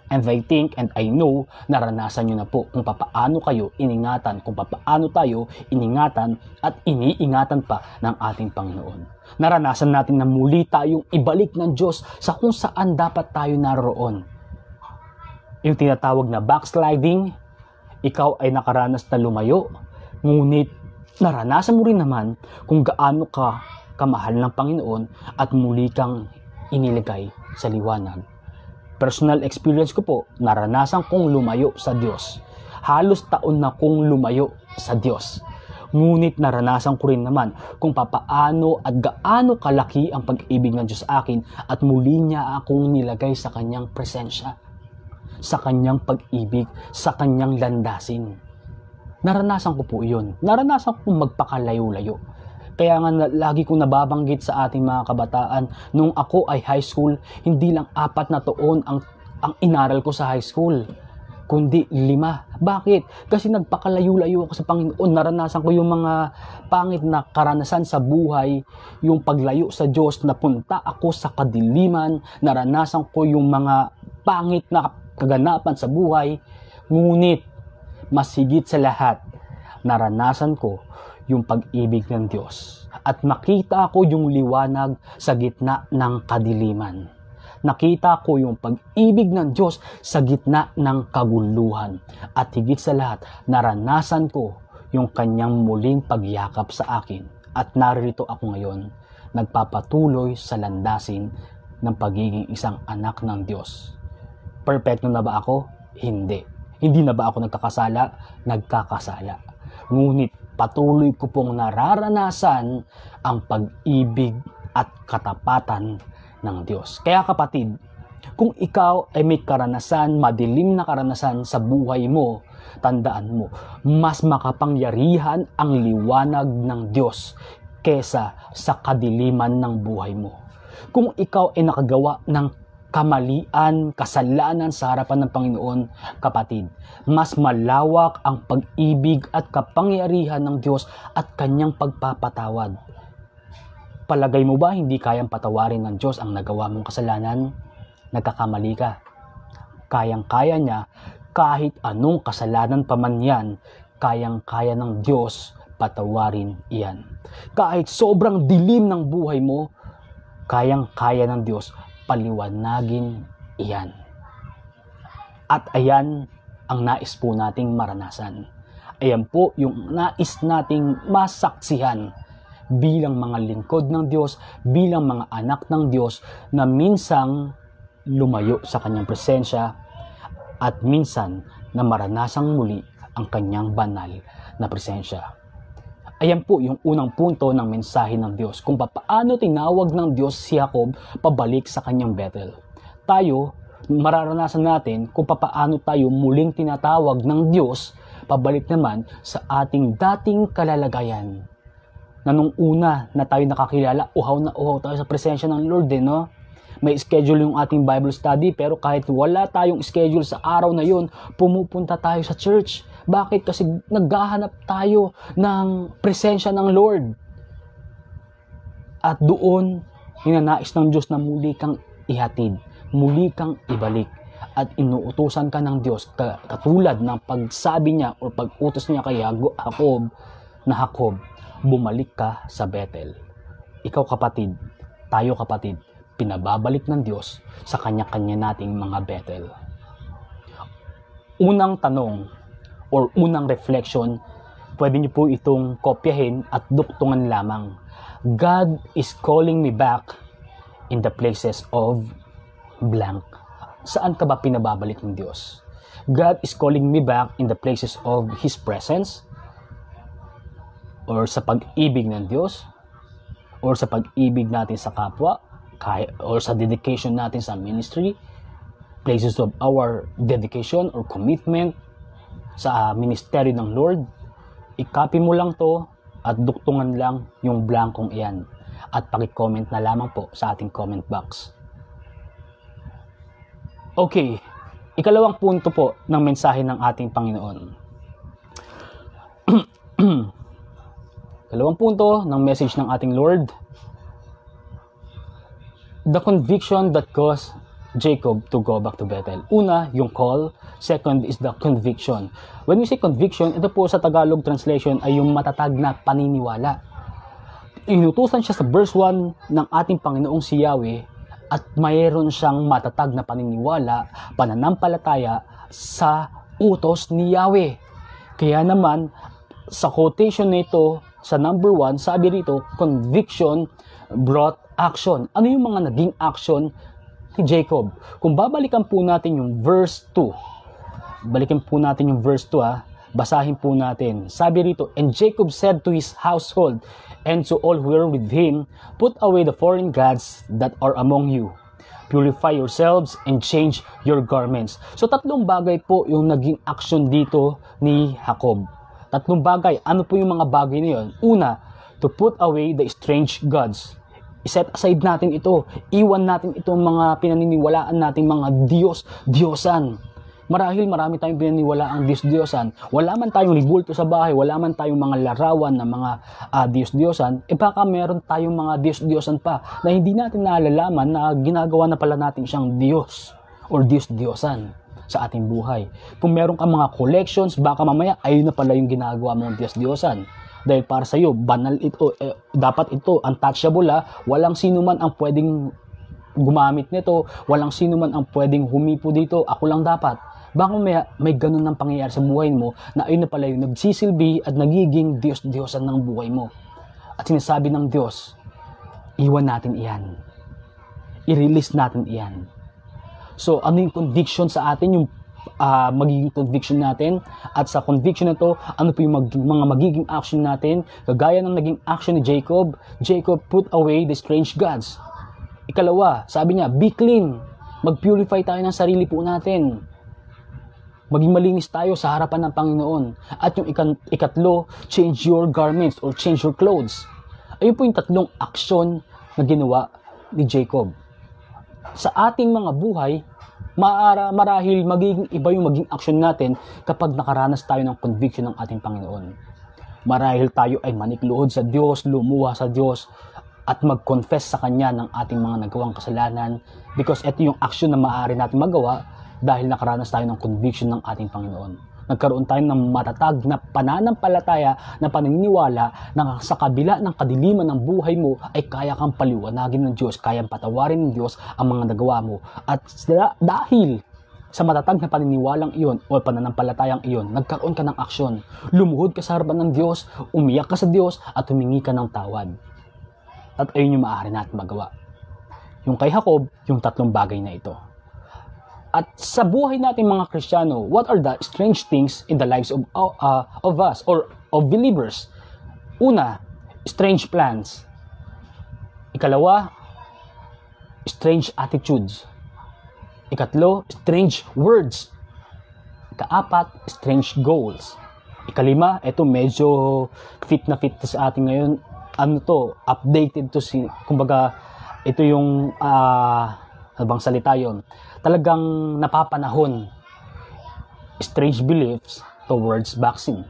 Speaker 5: And I think and I know, naranasan nyo na po kung papaano kayo iningatan, kung papaano tayo iningatan at iniingatan pa ng ating Panginoon. Naranasan natin na muli tayong ibalik ng Diyos sa kung saan dapat tayo naroon. Yung tinatawag na backsliding, ikaw ay nakaranas na lumayo, ngunit naranasan mo rin naman kung gaano ka kamahal ng Panginoon at muli kang iniligay sa liwanag. Personal experience ko po, naranasan kong lumayo sa Diyos. Halos taon na kong lumayo sa Diyos. Ngunit naranasan ko rin naman kung papaano at gaano kalaki ang pag-ibig ng Diyos sa akin at muli niya akong nilagay sa kanyang presensya, sa kanyang pag-ibig, sa kanyang landasin. Naranasan ko po iyon. Naranasan kong magpakalayo-layo. Kaya nga lagi kong nababanggit sa ating mga kabataan, nung ako ay high school, hindi lang 4 na taon ang inaral ko sa high school, kundi 5. Bakit? Kasi nagpakalayo-layo ako sa Panginoon. Naranasan ko yung mga pangit na karanasan sa buhay, yung paglayo sa Diyos, napunta ako sa kadiliman, naranasan ko yung mga pangit na kaganapan sa buhay. Ngunit, mas higit sa lahat, naranasan ko yung pag-ibig ng Diyos. At makita ko yung liwanag sa gitna ng kadiliman. Nakita ko yung pag-ibig ng Diyos sa gitna ng kaguluhan. At higit sa lahat, naranasan ko yung kanyang muling pagyakap sa akin. At narito ako ngayon, nagpapatuloy sa landasin ng pagiging isang anak ng Diyos. Perfecto na ba ako? Hindi. Hindi na ba ako nagkakasala? Nagkakasala. Ngunit patuloy ko pong nararanasan ang pag-ibig at katapatan ng Diyos. Kaya kapatid, kung ikaw ay may karanasan, madilim na karanasan sa buhay mo, tandaan mo, mas makapangyarihan ang liwanag ng Diyos kesa sa kadiliman ng buhay mo. Kung ikaw ay nakagawa ng kamalian, kasalanan sa harapan ng Panginoon, kapatid, mas malawak ang pag-ibig at kapangyarihan ng Diyos at kanyang pagpapatawad. Palagay mo ba hindi kayang patawarin ng Diyos ang nagawa mong kasalanan? Nagkakamali ka. Kayang-kaya niya kahit anong kasalanan pa man yan, kayang-kaya ng Diyos patawarin iyan. Kahit sobrang dilim ng buhay mo, kayang-kaya ng Diyos paliwanagin iyan. At ayan ang nais po nating maranasan. Ayan po yung nais nating masaksihan bilang mga lingkod ng Diyos, bilang mga anak ng Diyos na minsang lumayo sa kanyang presensya at minsan na maranasang muli ang kanyang banal na presensya. Ayan po yung unang punto ng mensahe ng Diyos, kung paano tinawag ng Diyos si Jacob pabalik sa kanyang Bethel. Tayo, mararanasan natin kung paano tayo muling tinatawag ng Diyos pabalik naman sa ating dating kalalagayan. Na nung una na tayo nakakilala, uhaw na uhaw tayo sa presensya ng Lord, no? May schedule yung ating Bible study, pero kahit wala tayong schedule sa araw na yun, pumupunta tayo sa church. Bakit? Kasi naghahanap tayo ng presensya ng Lord. At doon, hinanais ng Diyos na muli kang ihatid, muli kang ibalik. At inuutusan ka ng Diyos, katulad ng pagsabi niya o pag-utos niya kay Jacob, na Jacob, bumalik ka sa Bethel. Ikaw kapatid, tayo kapatid, pinababalik ng Diyos sa kanya-kanya nating mga Bethel. Unang tanong, or unang reflection, pwede niyo po itong kopyahin at duktungan lamang. God is calling me back in the places of blank. Saan ka ba pinababalik ng Diyos? God is calling me back in the places of His presence, or sa pag-ibig ng Diyos, or sa pag-ibig natin sa kapwa, or sa dedication natin sa ministry, places of our dedication or commitment sa ministeryo ng Lord, i-copy mo lang to at duktungan lang yung blankong iyan at paki-comment na lamang po sa ating comment box. Okay, ikalawang punto po ng mensahe ng ating Panginoon. Ikalawang punto ng message ng ating Lord, the conviction that caused Jacob to go back to Bethel. Una, yung call. Second is the conviction. When we say conviction, ito po sa Tagalog translation ay yung matatag na paniniwala. Inutusan siya sa verse 1 ng ating Panginoong si Yahweh at mayroon siyang matatag na paniniwala, pananampalataya sa utos ni Yahweh. Kaya naman, sa quotation nito, sa number 1, sabi rito, conviction brought action. Ano yung mga naging action ni Jacob? Kung babalikan po natin yung verse 2, basahin po natin. Sabi rito, and Jacob said to his household and to all who were with him, put away the foreign gods that are among you. Purify yourselves and change your garments. So tatlong bagay po yung naging action dito ni Jacob. Tatlong bagay. Ano po yung mga bagay na yun? Una, to put away the strange gods. I-set aside natin ito. Iwan natin itong mga pinaniniwalaan nating mga Diyos-Diyosan. Marahil marami tayong pinaniniwalaang Diyos-Diyosan. Wala man tayong libulto sa bahay, wala man tayong mga larawan ng mga Diyos-Diyosan, baka meron tayong mga Diyos-Diyosan pa na hindi natin naalalaman na ginagawa na pala natin siyang Diyos or Diyos-Diyosan sa ating buhay. Kung meron kang mga collections, baka mamaya ayun na pala yung ginagawa mong Diyos-Diyosan. Dahil para sa iyo, banal ito, dapat ito, untouchable, walang sino man ang pwedeng gumamit nito, walang sino man ang pwedeng humipo dito, ako lang dapat. Baka may ganun ng pangyayari sa buhay mo na ayun na pala yung nagsisilbi at nagiging Diyos-Diyosan ng buhay mo. At sinasabi ng Diyos, iwan natin iyan. I-release natin iyan. So, ano yung conviction sa atin, yung magiging conviction natin, at sa conviction na to, ano po yung mga magiging action natin, kagaya ng naging action ni Jacob. Jacob put away the strange gods. Ikalawa, sabi niya, be clean. Mag-purify tayo ng sarili po natin. Maging malinis tayo sa harapan ng Panginoon. At yung ikatlo, change your garments or change your clothes. Ayun po yung tatlong action na ginawa ni Jacob. Sa ating mga buhay, marahil magiging iba yung maging action natin kapag nakaranas tayo ng conviction ng ating Panginoon. Marahil tayo ay manikluhod sa Diyos, lumuha sa Diyos, at mag-confess sa Kanya ng ating mga nagawang kasalanan, because ito yung action na maaari natin magawa dahil nakaranas tayo ng conviction ng ating Panginoon. Nagkaroon tayo ng matatag na pananampalataya, na paniniwala na sa kabila ng kadiliman ng buhay mo ay kaya kang paliwanagin ng Diyos, kayang patawarin ng Diyos ang mga nagawa mo. At dahil sa matatag na paniniwalang iyon o pananampalatayang iyon, nagkaroon ka ng aksyon. Lumuhod ka sa harapan ng Diyos, umiyak ka sa Diyos at humingi ka ng tawad. At ayun yung maaari natin magawa. Yung kay Jacob, yung tatlong bagay na ito. At sa buhay natin mga Kristiyano, what are the strange things in the lives of us or of believers? Una, strange plans. Ikalawa, strange attitudes. Ikatlo, strange words. Ikaapat, strange goals. Ikalima, ito medyo fit na fit sa atin ngayon. Ano to? Updated to, kumbaga, ito yung bang salita yun, talagang napapanahon. Strange beliefs towards vaccine.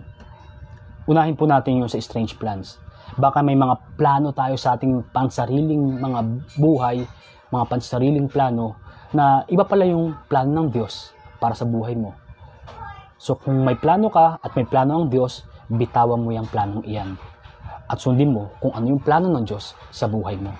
Speaker 5: Unahin po natin yung sa strange plans. Baka may mga plano tayo sa ating pansariling mga buhay, mga pansariling plano, na iba pala yung plano ng Diyos para sa buhay mo. So kung may plano ka at may plano ang Diyos, bitawan mo yung planong iyan. At sundin mo kung ano yung plano ng Diyos sa buhay mo.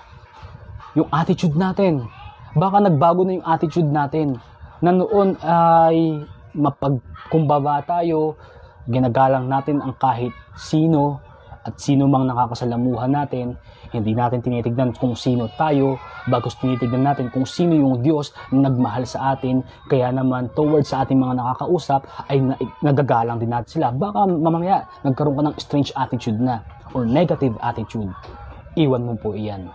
Speaker 5: Yung attitude natin, baka nagbago na yung attitude natin, na noon ay mapagkumbaba tayo, ginagalang natin ang kahit sino at sino mang nakakasalamuhan natin. Hindi natin tinitignan kung sino tayo, bagos tinitignan natin kung sino yung Diyos na nagmahal sa atin. Kaya naman towards sa ating mga nakakausap ay nagagalang din natin sila. Baka mamaya nagkaroon ka ng strange attitude na or negative attitude. iwan mo po iyan.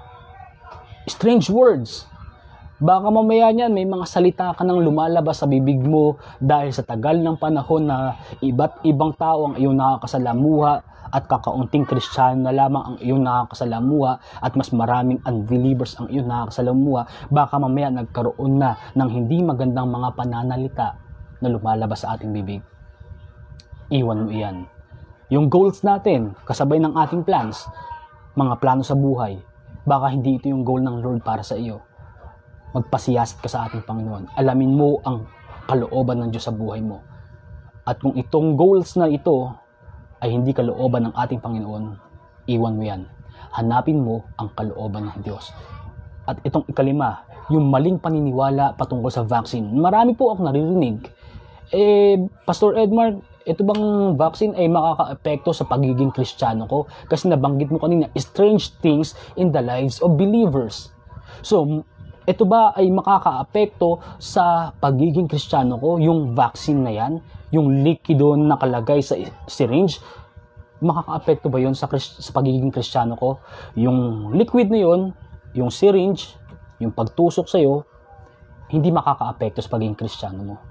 Speaker 5: Strange words. Baka mamaya niyan may mga salita ka nang lumalabas sa bibig mo dahil sa tagal ng panahon na iba't ibang tao ang iyong nakakasalamuha at kakaunting Kristiyano na lamang ang iyong nakakasalamuha at mas maraming unbelievers ang iyong nakakasalamuha. Baka mamaya nagkaroon na ng hindi magandang mga pananalita na lumalabas sa ating bibig. Iwan mo iyan. Yung goals natin, kasabay ng ating plans, mga plano sa buhay, baka hindi ito yung goal ng Lord para sa iyo. Magpasiyasat ka sa ating Panginoon. Alamin mo ang kalooban ng Diyos sa buhay mo. At kung itong goals na ito ay hindi kalooban ng ating Panginoon, iwan mo yan. Hanapin mo ang kalooban ng Diyos. At itong ikalima, yung maling paniniwala patungkol sa vaccine. Marami po akong naririnig. Pastor Edmar, ito bang vaccine ay makaka-apekto sa pagiging Kristiyano ko? Kasi nabanggit mo kanina, strange things in the lives of believers. So, ito ba ay makaka-apekto sa pagiging Kristiyano ko? Yung vaccine na yan, yung likido na nakalagay sa syringe, makaka-apekto ba yun sa pagiging Kristiyano ko? Yung liquid na yun, yung syringe, yung pagtusok sa'yo, hindi makaka-apekto sa pagiging Kristiyano mo.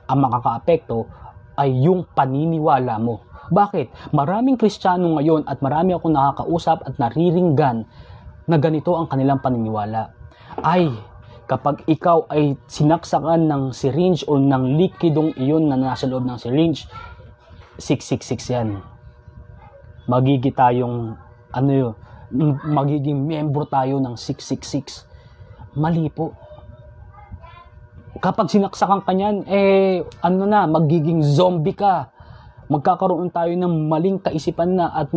Speaker 5: Ang makaka-apekto ay yung paniniwala mo. Bakit? Maraming Kristiyano ngayon at marami akong nakakausap at nariringgan na ganito ang kanilang paniniwala. Ay, kapag ikaw ay sinaksakan ng syringe o ng likidong iyon na nasa loob ng syringe, 666 yan. Magiging member tayo ng 666. Mali po. Kapag sinaksakan ka niyan, magiging zombie ka. Magkakaroon tayo ng maling kaisipan na at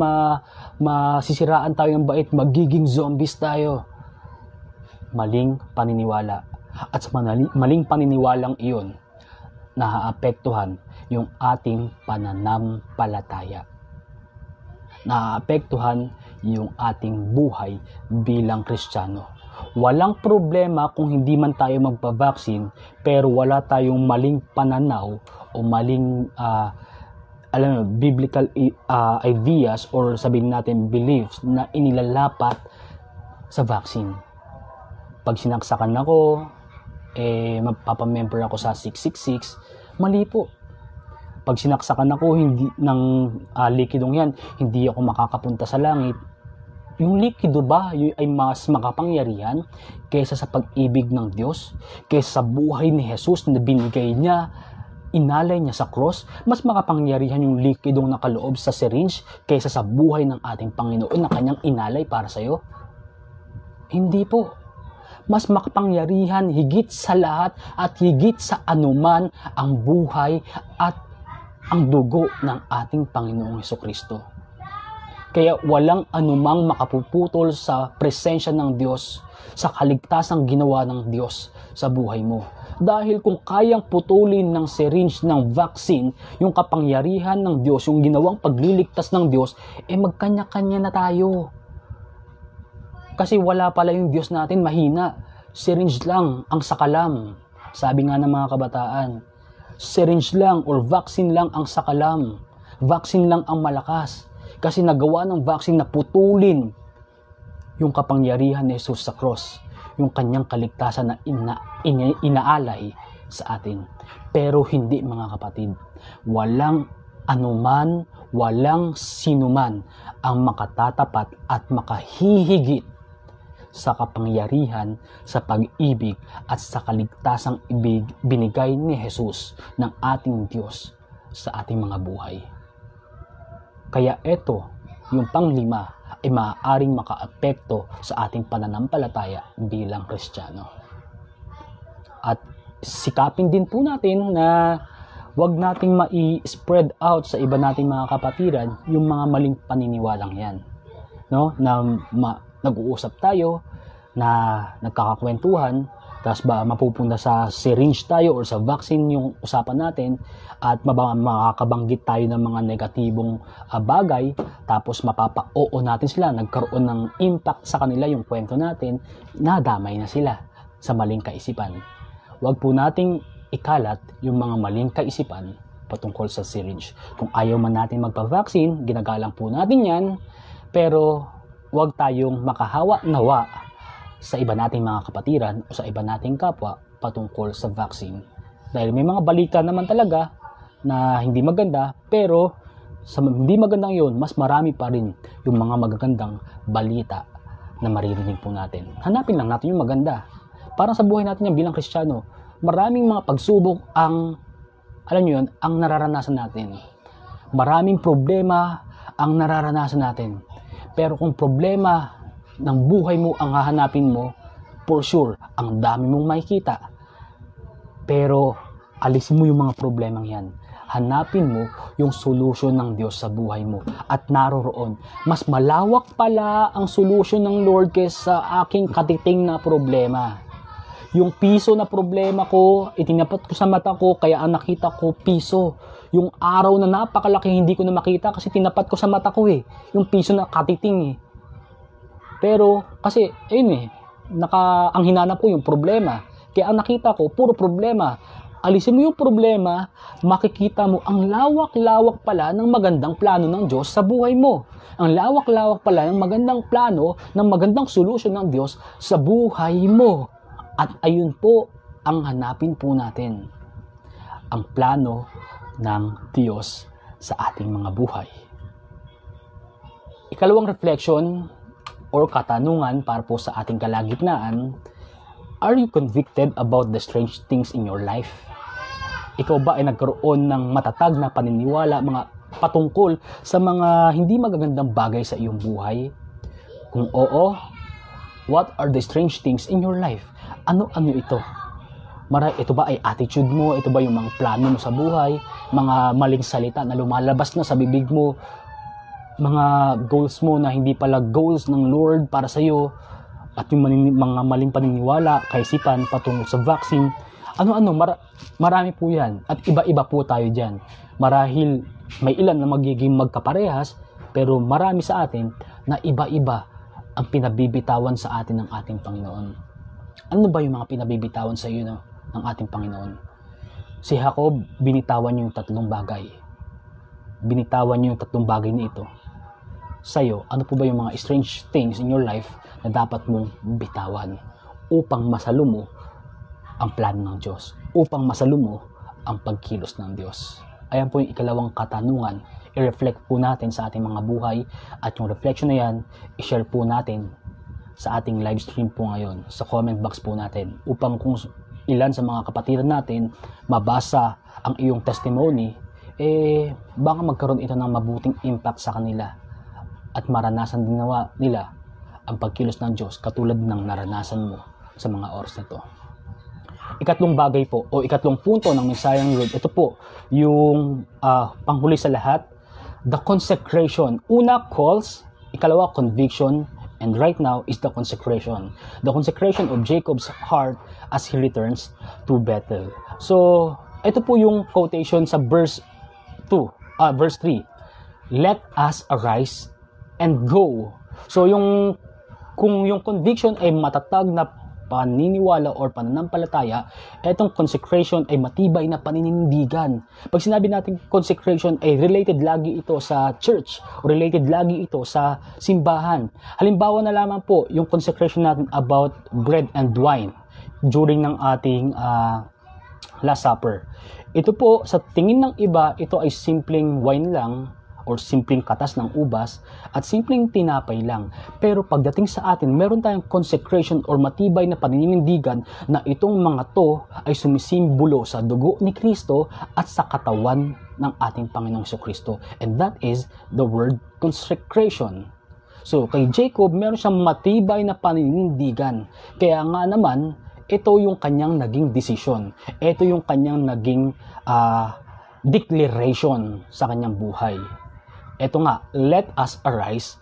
Speaker 5: masisiraan tayo ng bait. Magiging zombies tayo. Maling paniniwala. At sa maling paniniwalang iyon, naaapektuhan yung ating pananampalataya. Naaapektuhan yung ating buhay bilang Kristiyano. Walang problema kung hindi man tayo magpa-vaccine, pero wala tayong maling pananaw o maling biblical ideas or sabihin natin beliefs na inilalapat sa vaccine. Pag sinaksakan ako, magpapamember ako sa 666, mali po. Pag sinaksakan ako ng likidong yan, hindi ako makakapunta sa langit. Yung likido ba ay mas makapangyarihan kaysa sa pag-ibig ng Diyos? Kaysa sa buhay ni Jesus na binigay niya, inalay niya sa cross? Mas makapangyarihan yung likidong nakaloob sa syringe kaysa sa buhay ng ating Panginoon na kanyang inalay para sa iyo? Hindi po. Mas makapangyarihan higit sa lahat at higit sa anuman ang buhay at ang dugo ng ating Panginoong Hesukristo. Kaya walang anumang makapuputol sa presensya ng Diyos, sa kaligtasang ginawa ng Diyos sa buhay mo. Dahil kung kayang putulin ng syringe ng vaccine, yung kapangyarihan ng Diyos, yung ginawang pagliligtas ng Diyos, magkanya-kanya na tayo. Kasi wala pala yung Diyos natin, mahina. Syringe lang ang sakalam. Sabi nga ng mga kabataan, syringe lang or vaccine lang ang sakalam. Vaccine lang ang malakas. Kasi nagawa ng vaccine na putulin yung kapangyarihan ni Jesus sa cross, yung kanyang kaligtasan na inaalay sa atin. Pero hindi, mga kapatid, walang anuman, walang sinuman ang makatatapat at makahihigit sa kapangyarihan, sa pag-ibig at sa kaligtasang binigay ni Jesus ng ating Diyos sa ating mga buhay. Kaya ito, yung panglima, ay maaaring makaapekto sa ating pananampalataya bilang Kristiyano. At sikapin din po natin na wag nating mai-spread out sa iba nating mga kapatiran yung mga maling paniniwalang yan. No? Na nag-uusap tayo, na nagkakakwentuhan, tapos ba mapupunta sa syringe tayo or sa vaccine yung usapan natin at makakabanggit tayo ng mga negatibong bagay, tapos mapapa-oo natin sila, nagkaroon ng impact sa kanila yung kwento natin, nadamay na sila sa maling kaisipan. Huwag po nating ikalat yung mga maling kaisipan patungkol sa syringe. Kung ayaw man natin magpa-vaccine, ginagalang po natin yan, pero huwag tayong makahawa nawa sa iba nating mga kapatiran o sa iba nating kapwa patungkol sa vaccine. Dahil may mga balita naman talaga na hindi maganda, pero sa hindi magandang yun, mas marami pa rin yung mga magagandang balita na maririnig po natin. Hanapin lang natin yung maganda. Parang sa buhay natin yan bilang Kristiyano, maraming mga pagsubok ang, alam nyo yun, ang nararanasan natin. Maraming problema ang nararanasan natin. Pero kung problema ng buhay mo ang hahanapin mo, for sure, ang dami mong makikita. Pero alisin mo yung mga problemang yan. Hanapin mo yung solusyon ng Diyos sa buhay mo. At naroroon, mas malawak pala ang solusyon ng Lord kaysa aking katiting na problema. Yung piso na problema ko, itinapat ko sa mata ko, kaya ang nakita ko piso. Yung araw na napakalaki, hindi ko na makita kasi tinapat ko sa mata ko eh. Yung piso na katiting eh. Pero, kasi, ayun eh, ang hinanap ko yung problema. Kaya ang nakita ko, puro problema. Alisin mo yung problema, makikita mo ang lawak-lawak pala ng magandang plano ng Diyos sa buhay mo. Ang lawak-lawak pala ng magandang plano, ng magandang solusyon ng Diyos sa buhay mo. At ayun po ang hanapin po natin. Ang plano ng Diyos sa ating mga buhay. Ikalawang reflection or katanungan para po sa ating kalagitnaan, are you convicted about the strange things in your life? Ikaw ba ay nagkaroon ng matatag na paniniwala mga patungkol sa mga hindi magagandang bagay sa iyong buhay? Kung oo, what are the strange things in your life? Ano-ano ito? Ito ba ay attitude mo? Ito ba yung mga plano mo sa buhay? Mga maling salita na lumalabas na sa bibig mo? Mga goals mo na hindi pala goals ng Lord para sa iyo? At yung mga maling paniniwala, kaisipan patungkol sa vaccine? Ano-ano, marami po yan. At iba-iba po tayo dyan. Marahil may ilan na magiging magkaparehas, pero marami sa atin na iba-iba ang pinabibitawan sa atin ng ating Panginoon. Ano ba yung mga pinabibitawan sa iyo ng ating Panginoon? Si Jacob, binitawan niya yung 3 bagay. Binitawan niya yung 3 bagay na ito. Sa'yo, ano po ba yung mga strange things in your life na dapat mong bitawan upang masalo mo ang plano ng Diyos, upang masalo mo ang pagkilos ng Diyos? Ayan po yung ikalawang katanungan. I-reflect po natin sa ating mga buhay at yung reflection na yan, i-share po natin sa ating live stream po ngayon, sa comment box po natin, upang kung ilan sa mga kapatiran natin mabasa ang iyong testimony, baka magkaroon ito ng mabuting impact sa kanila at maranasan din nila ang pagkilos ng Diyos katulad ng naranasan mo sa mga oras na ito. Ikatlong bagay po o ikatlong punto ng mensahe ng Lord, ito po yung panghuli sa lahat, the consecration. Una, calls. Ikalawa, conviction. And right now is the consecration. The consecration of Jacob's heart as he returns to Bethel. So, ito po yung quotation sa verse 3. Let us arise and go. So, kung yung conviction ay matatag na paniniwala or pananampalataya, etong consecration ay matibay na paninindigan. Pag sinabi natin consecration ay related lagi ito sa church, related lagi ito sa simbahan. Halimbawa na lamang po yung consecration natin about bread and wine during ng ating Last Supper. Ito po, sa tingin ng iba, ito ay simpleng wine lang or simpleng katas ng ubas at simpleng tinapay lang. Pero pagdating sa atin, meron tayong consecration or matibay na paninindigan na itong mga to ay sumisimbolo sa dugo ni Kristo at sa katawan ng ating Panginoong Jesucristo. And that is the word consecration. So, kay Jacob, meron siyang matibay na paninindigan. Kaya nga naman, ito yung kanyang naging desisyon. Ito yung kanyang naging declaration sa kanyang buhay. Ito nga, let us arise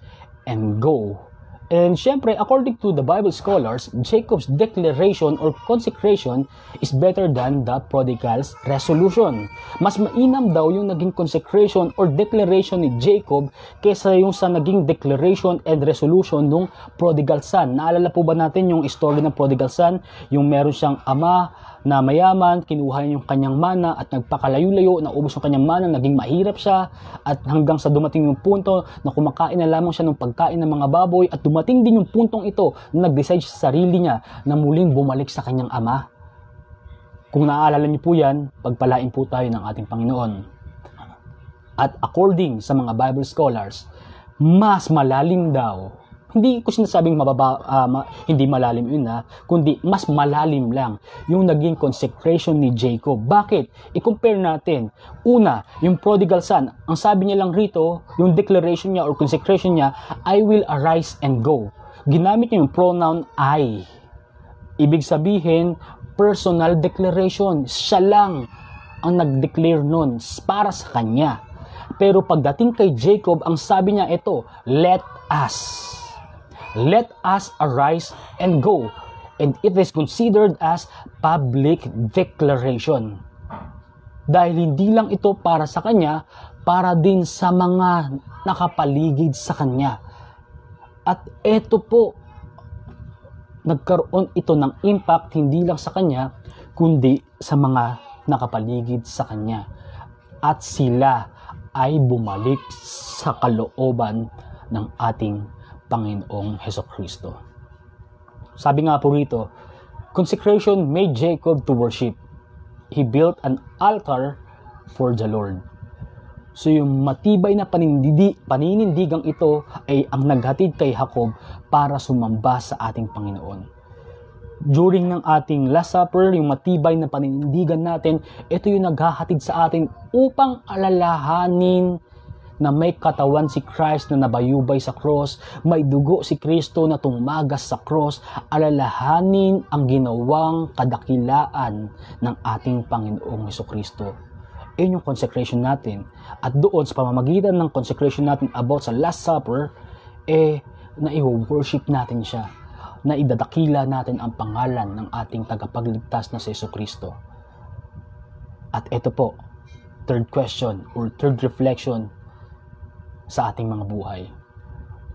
Speaker 5: and go. And syempre, according to the Bible scholars, Jacob's declaration or consecration is better than the prodigal's resolution. Mas mainam daw yung naging consecration or declaration ni Jacob kaysa yung sa naging declaration and resolution ng prodigal son. Naalala po ba natin yung story ng prodigal son? Yung meron siyang ama na mayaman, kinuha yung kanyang mana at nagpakalayo-layo, naubos yung kanyang mana, naging mahirap siya at hanggang sa dumating yung punto na kumakain na lamang siya ng pagkain ng mga baboy at dumating din yung puntong ito na nag-decide sa sarili niya na muling bumalik sa kanyang ama. Kung naaalala niyo po yan, pagpalain po tayo ng ating Panginoon. At according sa mga Bible scholars, mas malalim daw, hindi ko sinasabing hindi malalim yun kundi mas malalim lang yung naging consecration ni Jacob. Bakit? I-compare natin. Una, yung prodigal son, ang sabi niya lang rito, yung declaration niya or consecration niya, I will arise and go. Ginamit niya yung pronoun I. Ibig sabihin, personal declaration. Siya lang ang nag-declare nun para sa kanya. Pero pagdating kay Jacob, ang sabi niya ito, let us arise and go. And it is considered as public declaration. Dahil hindi lang ito para sa kanya, para din sa mga nakapaligid sa kanya. At ito po, nagkaroon ito ng impact hindi lang sa kanya, kundi sa mga nakapaligid sa kanya. At sila ay bumalik sa kalooban ng ating Panginoong Hesukristo. Sabi nga po rito, consecration made Jacob to worship. He built an altar for the Lord. So yung matibay na paninindigang ito ay ang naghatid kay Jacob para sumamba sa ating Panginoon. During ng ating Last Supper, yung matibay na paninindigan natin, ito yung naghahatid sa atin upang alalahanin na may katawan si Christ na nabayubay sa cross, may dugo si Kristo na tumagas sa cross, alalahanin ang ginawang kadakilaan ng ating Panginoong Hesukristo. Iyon yung consecration natin. At doon sa pamamagitan ng consecration natin about sa Last Supper, na i-worship natin siya, na idadakila natin ang pangalan ng ating tagapagligtas na si Hesukristo. At ito po, third question or third reflection sa ating mga buhay.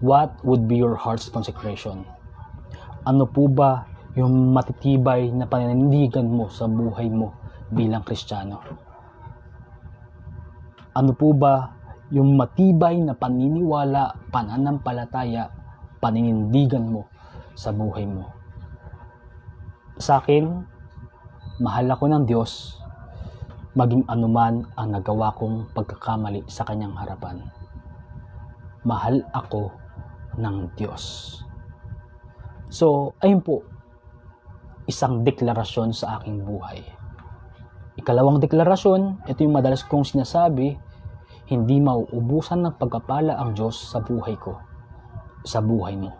Speaker 5: What would be your heart's consecration? Ano po ba yung matitibay na paninindigan mo sa buhay mo bilang Kristiyano? Ano po ba yung matibay na paniniwala, pananampalataya, paninindigan mo sa buhay mo? Sa akin, mahal ako ng Diyos, maging anuman ang nagawa kong pagkakamali sa kanyang harapan. Mahal ako ng Diyos. So, ayun po, isang deklarasyon sa aking buhay. Ikalawang deklarasyon, ito yung madalas kong sinasabi, hindi mauubusan ng pagpapala ang Diyos sa buhay ko, sa buhay mo.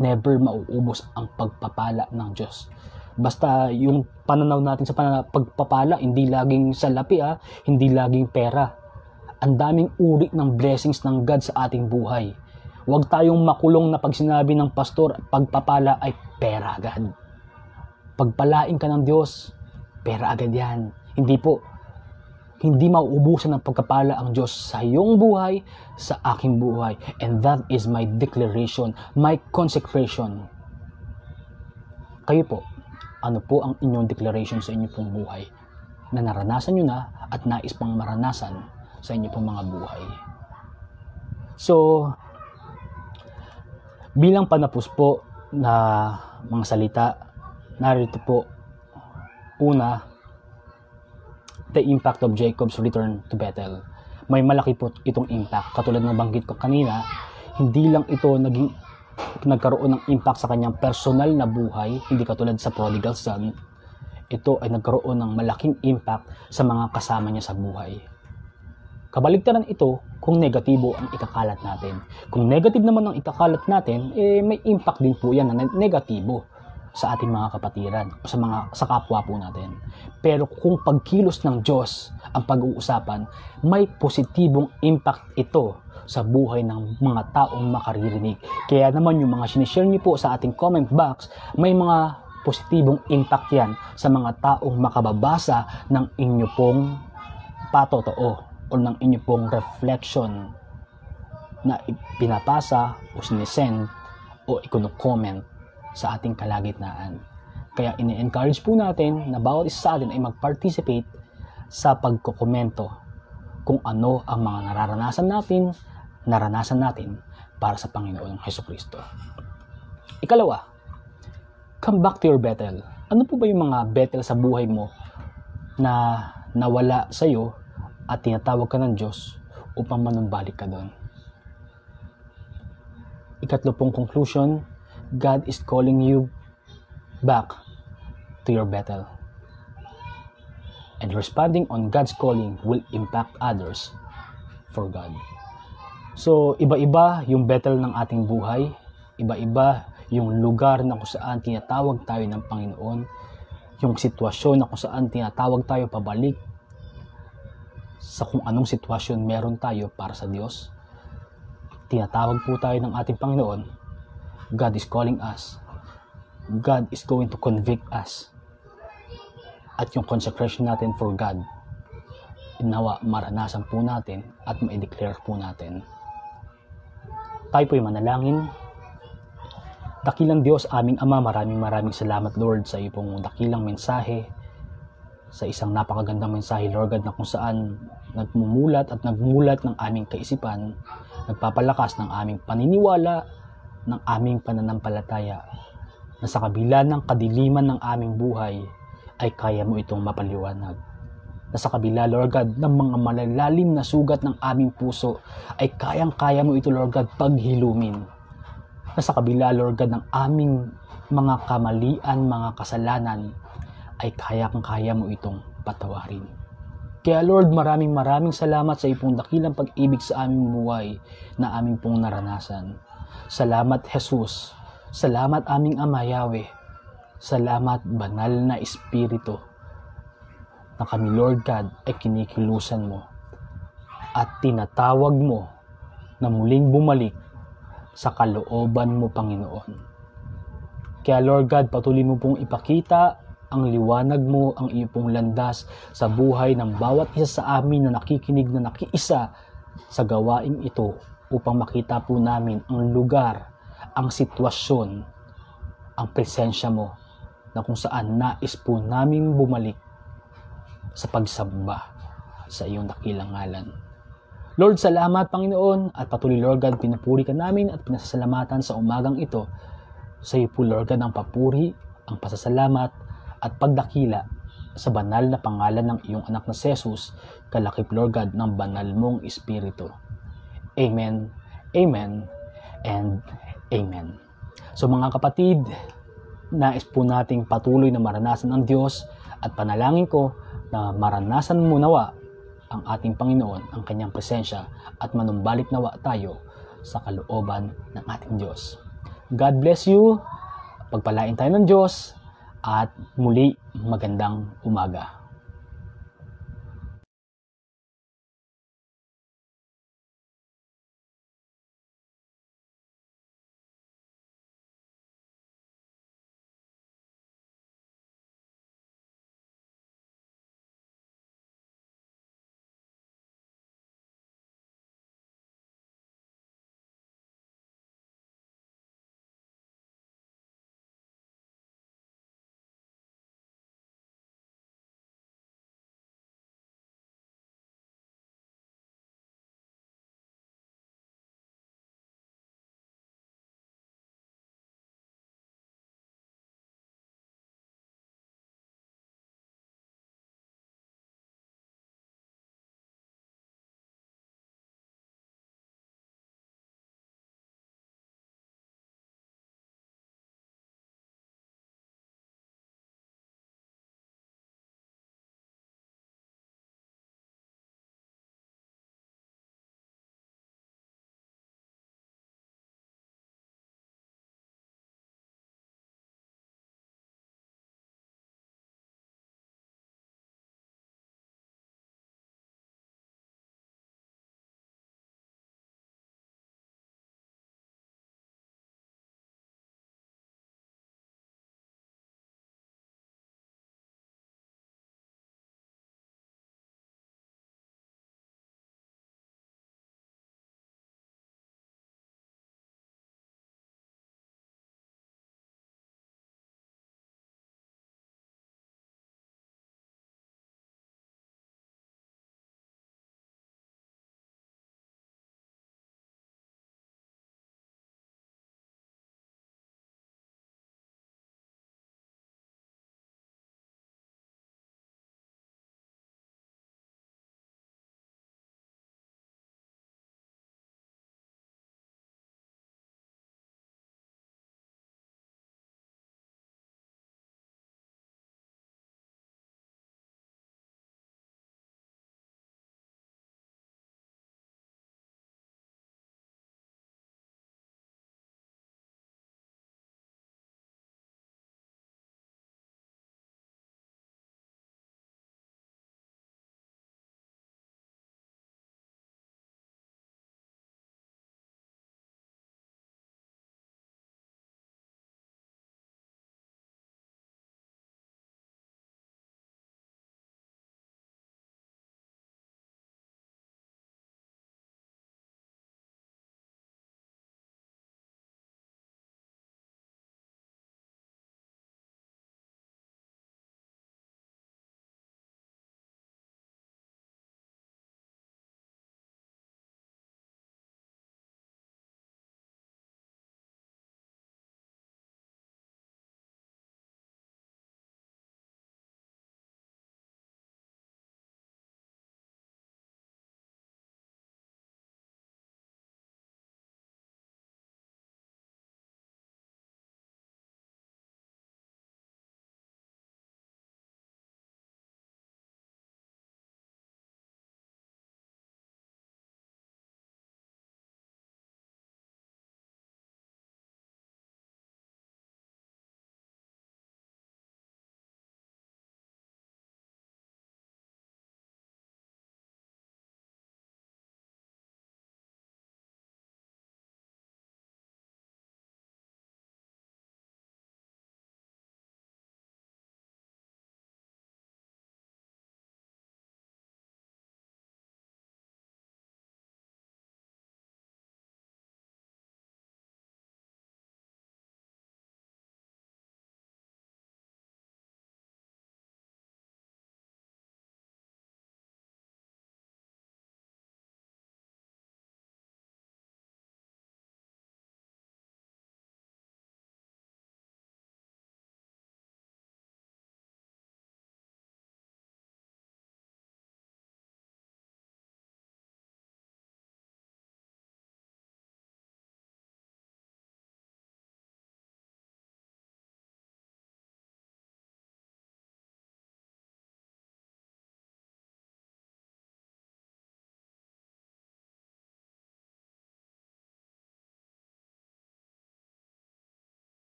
Speaker 5: Never mauubos ang pagpapala ng Diyos. Basta yung pananaw natin sa pagpapala, hindi laging salapi, hindi laging pera. Ang daming uri ng blessings ng God sa ating buhay. Huwag tayong makulong na pag sinabi ng pastor, pagpapala ay pera agad. Pagpalain ka ng Diyos, pera agad yan. Hindi po. Hindi mauubusan ng pagpapala ang Diyos sa iyong buhay, sa aking buhay. And that is my declaration, my consecration. Kayo po, ano po ang inyong declaration sa inyong pong buhay na naranasan nyo na at nais pang maranasan sa inyo pong mga buhay? So, bilang panapos po na mga salita, narito po, una, the impact of Jacob's return to Bethel. May malaki po itong impact. Katulad ng banggit ko kanina, hindi lang ito nagkaroon ng impact sa kanyang personal na buhay, hindi katulad sa prodigal son. Ito ay nagkaroon ng malaking impact sa mga kasama niya sa buhay. Kabaligtaran ito kung negatibo ang ikakalat natin. Kung negative naman ang ikakalat natin, may impact din po yan na negatibo sa ating mga kapatiran o sa kapwa po natin. Pero kung pagkilos ng Diyos ang pag-uusapan, may positibong impact ito sa buhay ng mga taong makaririnig. Kaya naman yung mga sinishare niyo po sa ating comment box, may mga positibong impact yan sa mga taong makababasa ng inyo pong patotoo o ng inyo pong reflection na pinapasa o sinesend o ikono-comment sa ating kalagitnaan. Kaya ini-encourage po natin na bawat isa sa atin ay mag-participate sa pagkokomento kung ano ang mga naranasan natin para sa Panginoong Hesukristo. Ikalawa, come back to your Bethel. Ano po ba yung mga Bethel sa buhay mo na nawala sa iyo at tinatawag ka ng Diyos upang manumbalik ka doon? Ikatlo pong conclusion, God is calling you back to your Bethel. And responding on God's calling will impact others for God. So, iba-iba yung Bethel ng ating buhay. Iba-iba yung lugar na kung saan tinatawag tayo ng Panginoon. Yung sitwasyon na kung saan tinatawag tayo pabalik sa kung anong sitwasyon meron tayo para sa Diyos. Tinatawag po tayo ng ating Panginoon. God is calling us. God is going to convict us. At yung consecration natin for God, inawa maranasan po natin at ma-declare po natin. Tayo po'y manalangin. Dakilang Diyos, aming Ama, maraming salamat Lord sa iyong dakilang mensahe, sa isang napakagandang mensahe Lord God, na kung saan nagmumulat at nagmulat ng aming kaisipan, nagpapalakas ng aming paniniwala, ng aming pananampalataya, na sa kabila ng kadiliman ng aming buhay ay kaya mo itong mapaliwanag. Na sa kabila, Lord God, ng mga malalalim na sugat ng aming puso ay kayang-kaya mo ito, Lord God, paghilumin. Na sa kabila, Lord God, ng aming mga kamalian, mga kasalanan ay kayang-kaya mo itong patawarin. Kaya Lord, maraming salamat sa iyong dakilang pag-ibig sa aming buhay na aming pong naranasan. Salamat Jesus. Salamat aming Ama Yahweh. Salamat banal na Espiritu na kami Lord God ay kinikilusan mo at tinatawag mo na muling bumalik sa kalooban mo Panginoon. Kaya Lord God, patuloy mo pong ipakita ang liwanag mo, ang iyong pong landas sa buhay ng bawat isa sa amin na nakikinig, na nakiisa sa gawaing ito, upang makita po namin ang lugar, ang sitwasyon, ang presensya mo na kung saan nais po namin bumalik sa pagsamba sa iyong dakilang ngalan. Lord, salamat Panginoon, at patuloy Lord God, pinupuri ka namin at pinasasalamatan sa umagang ito. Sa iyo po Lord God ang papuri, ang pasasalamat at pagdakila sa banal na pangalan ng iyong anak na si Jesus, kalakip Lord God ng banal mong Espiritu. Amen, amen, and amen. So mga kapatid, nais po nating patuloy na maranasan ang Diyos, at panalangin ko na maranasan mo nawa ang ating Panginoon, ang kanyang presensya, at manumbalik nawa tayo sa kalooban ng ating Diyos. God bless you, pagpalain tayo ng Diyos, at muli magandang umaga.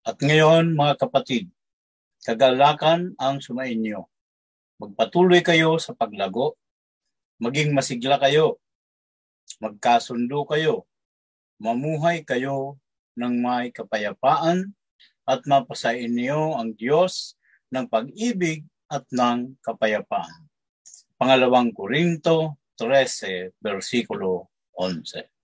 Speaker 6: At ngayon, mga kapatid, kagalakan ang sumainyo. Magpatuloy kayo sa paglago, maging masigla kayo, magkasundo kayo, mamuhay kayo ng may kapayapaan at mapasain niyo ang Diyos ng pag-ibig at ng kapayapaan. Pangalawang Korinto 13, versikulo 11.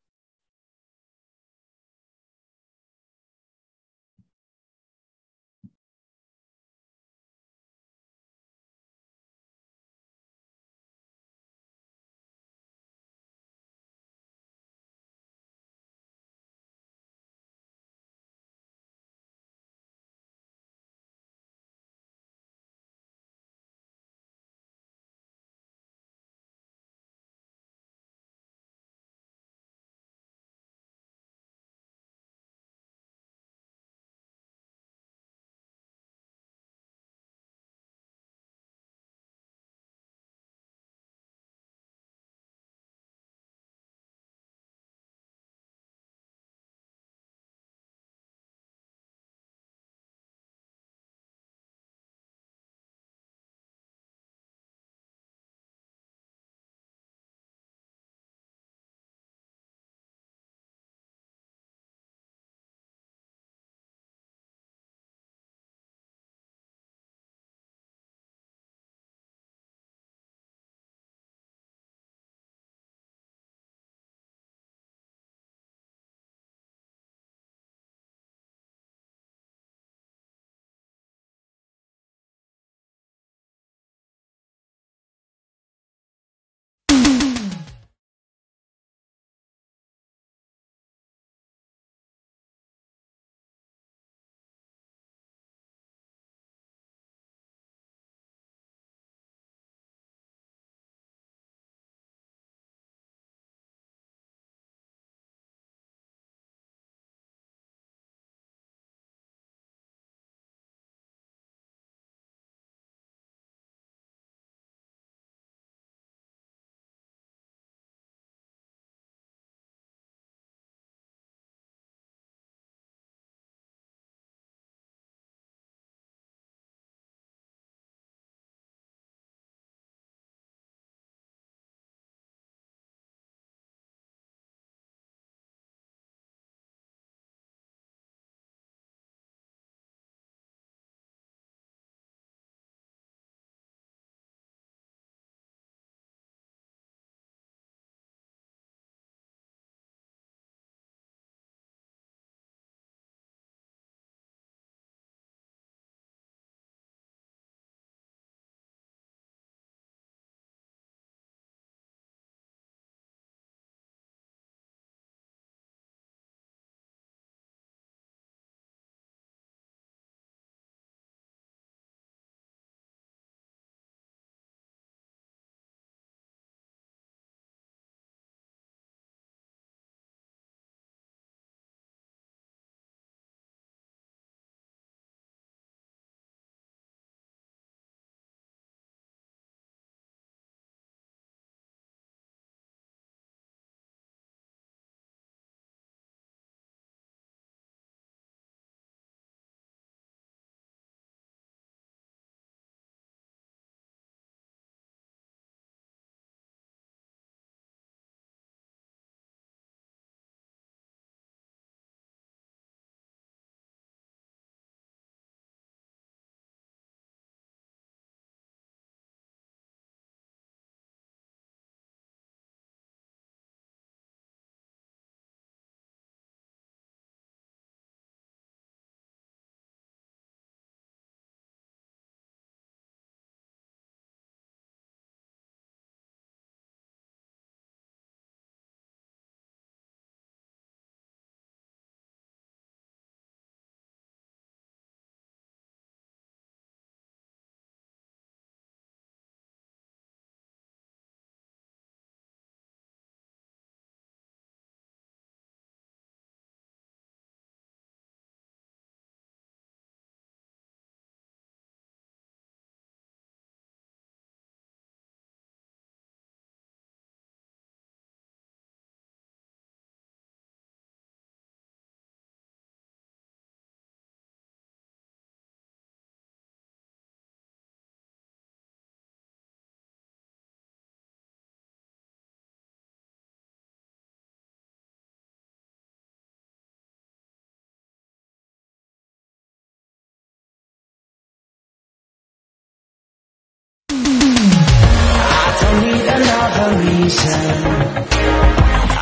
Speaker 7: reason.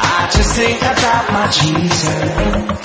Speaker 7: I just think about my Jesus.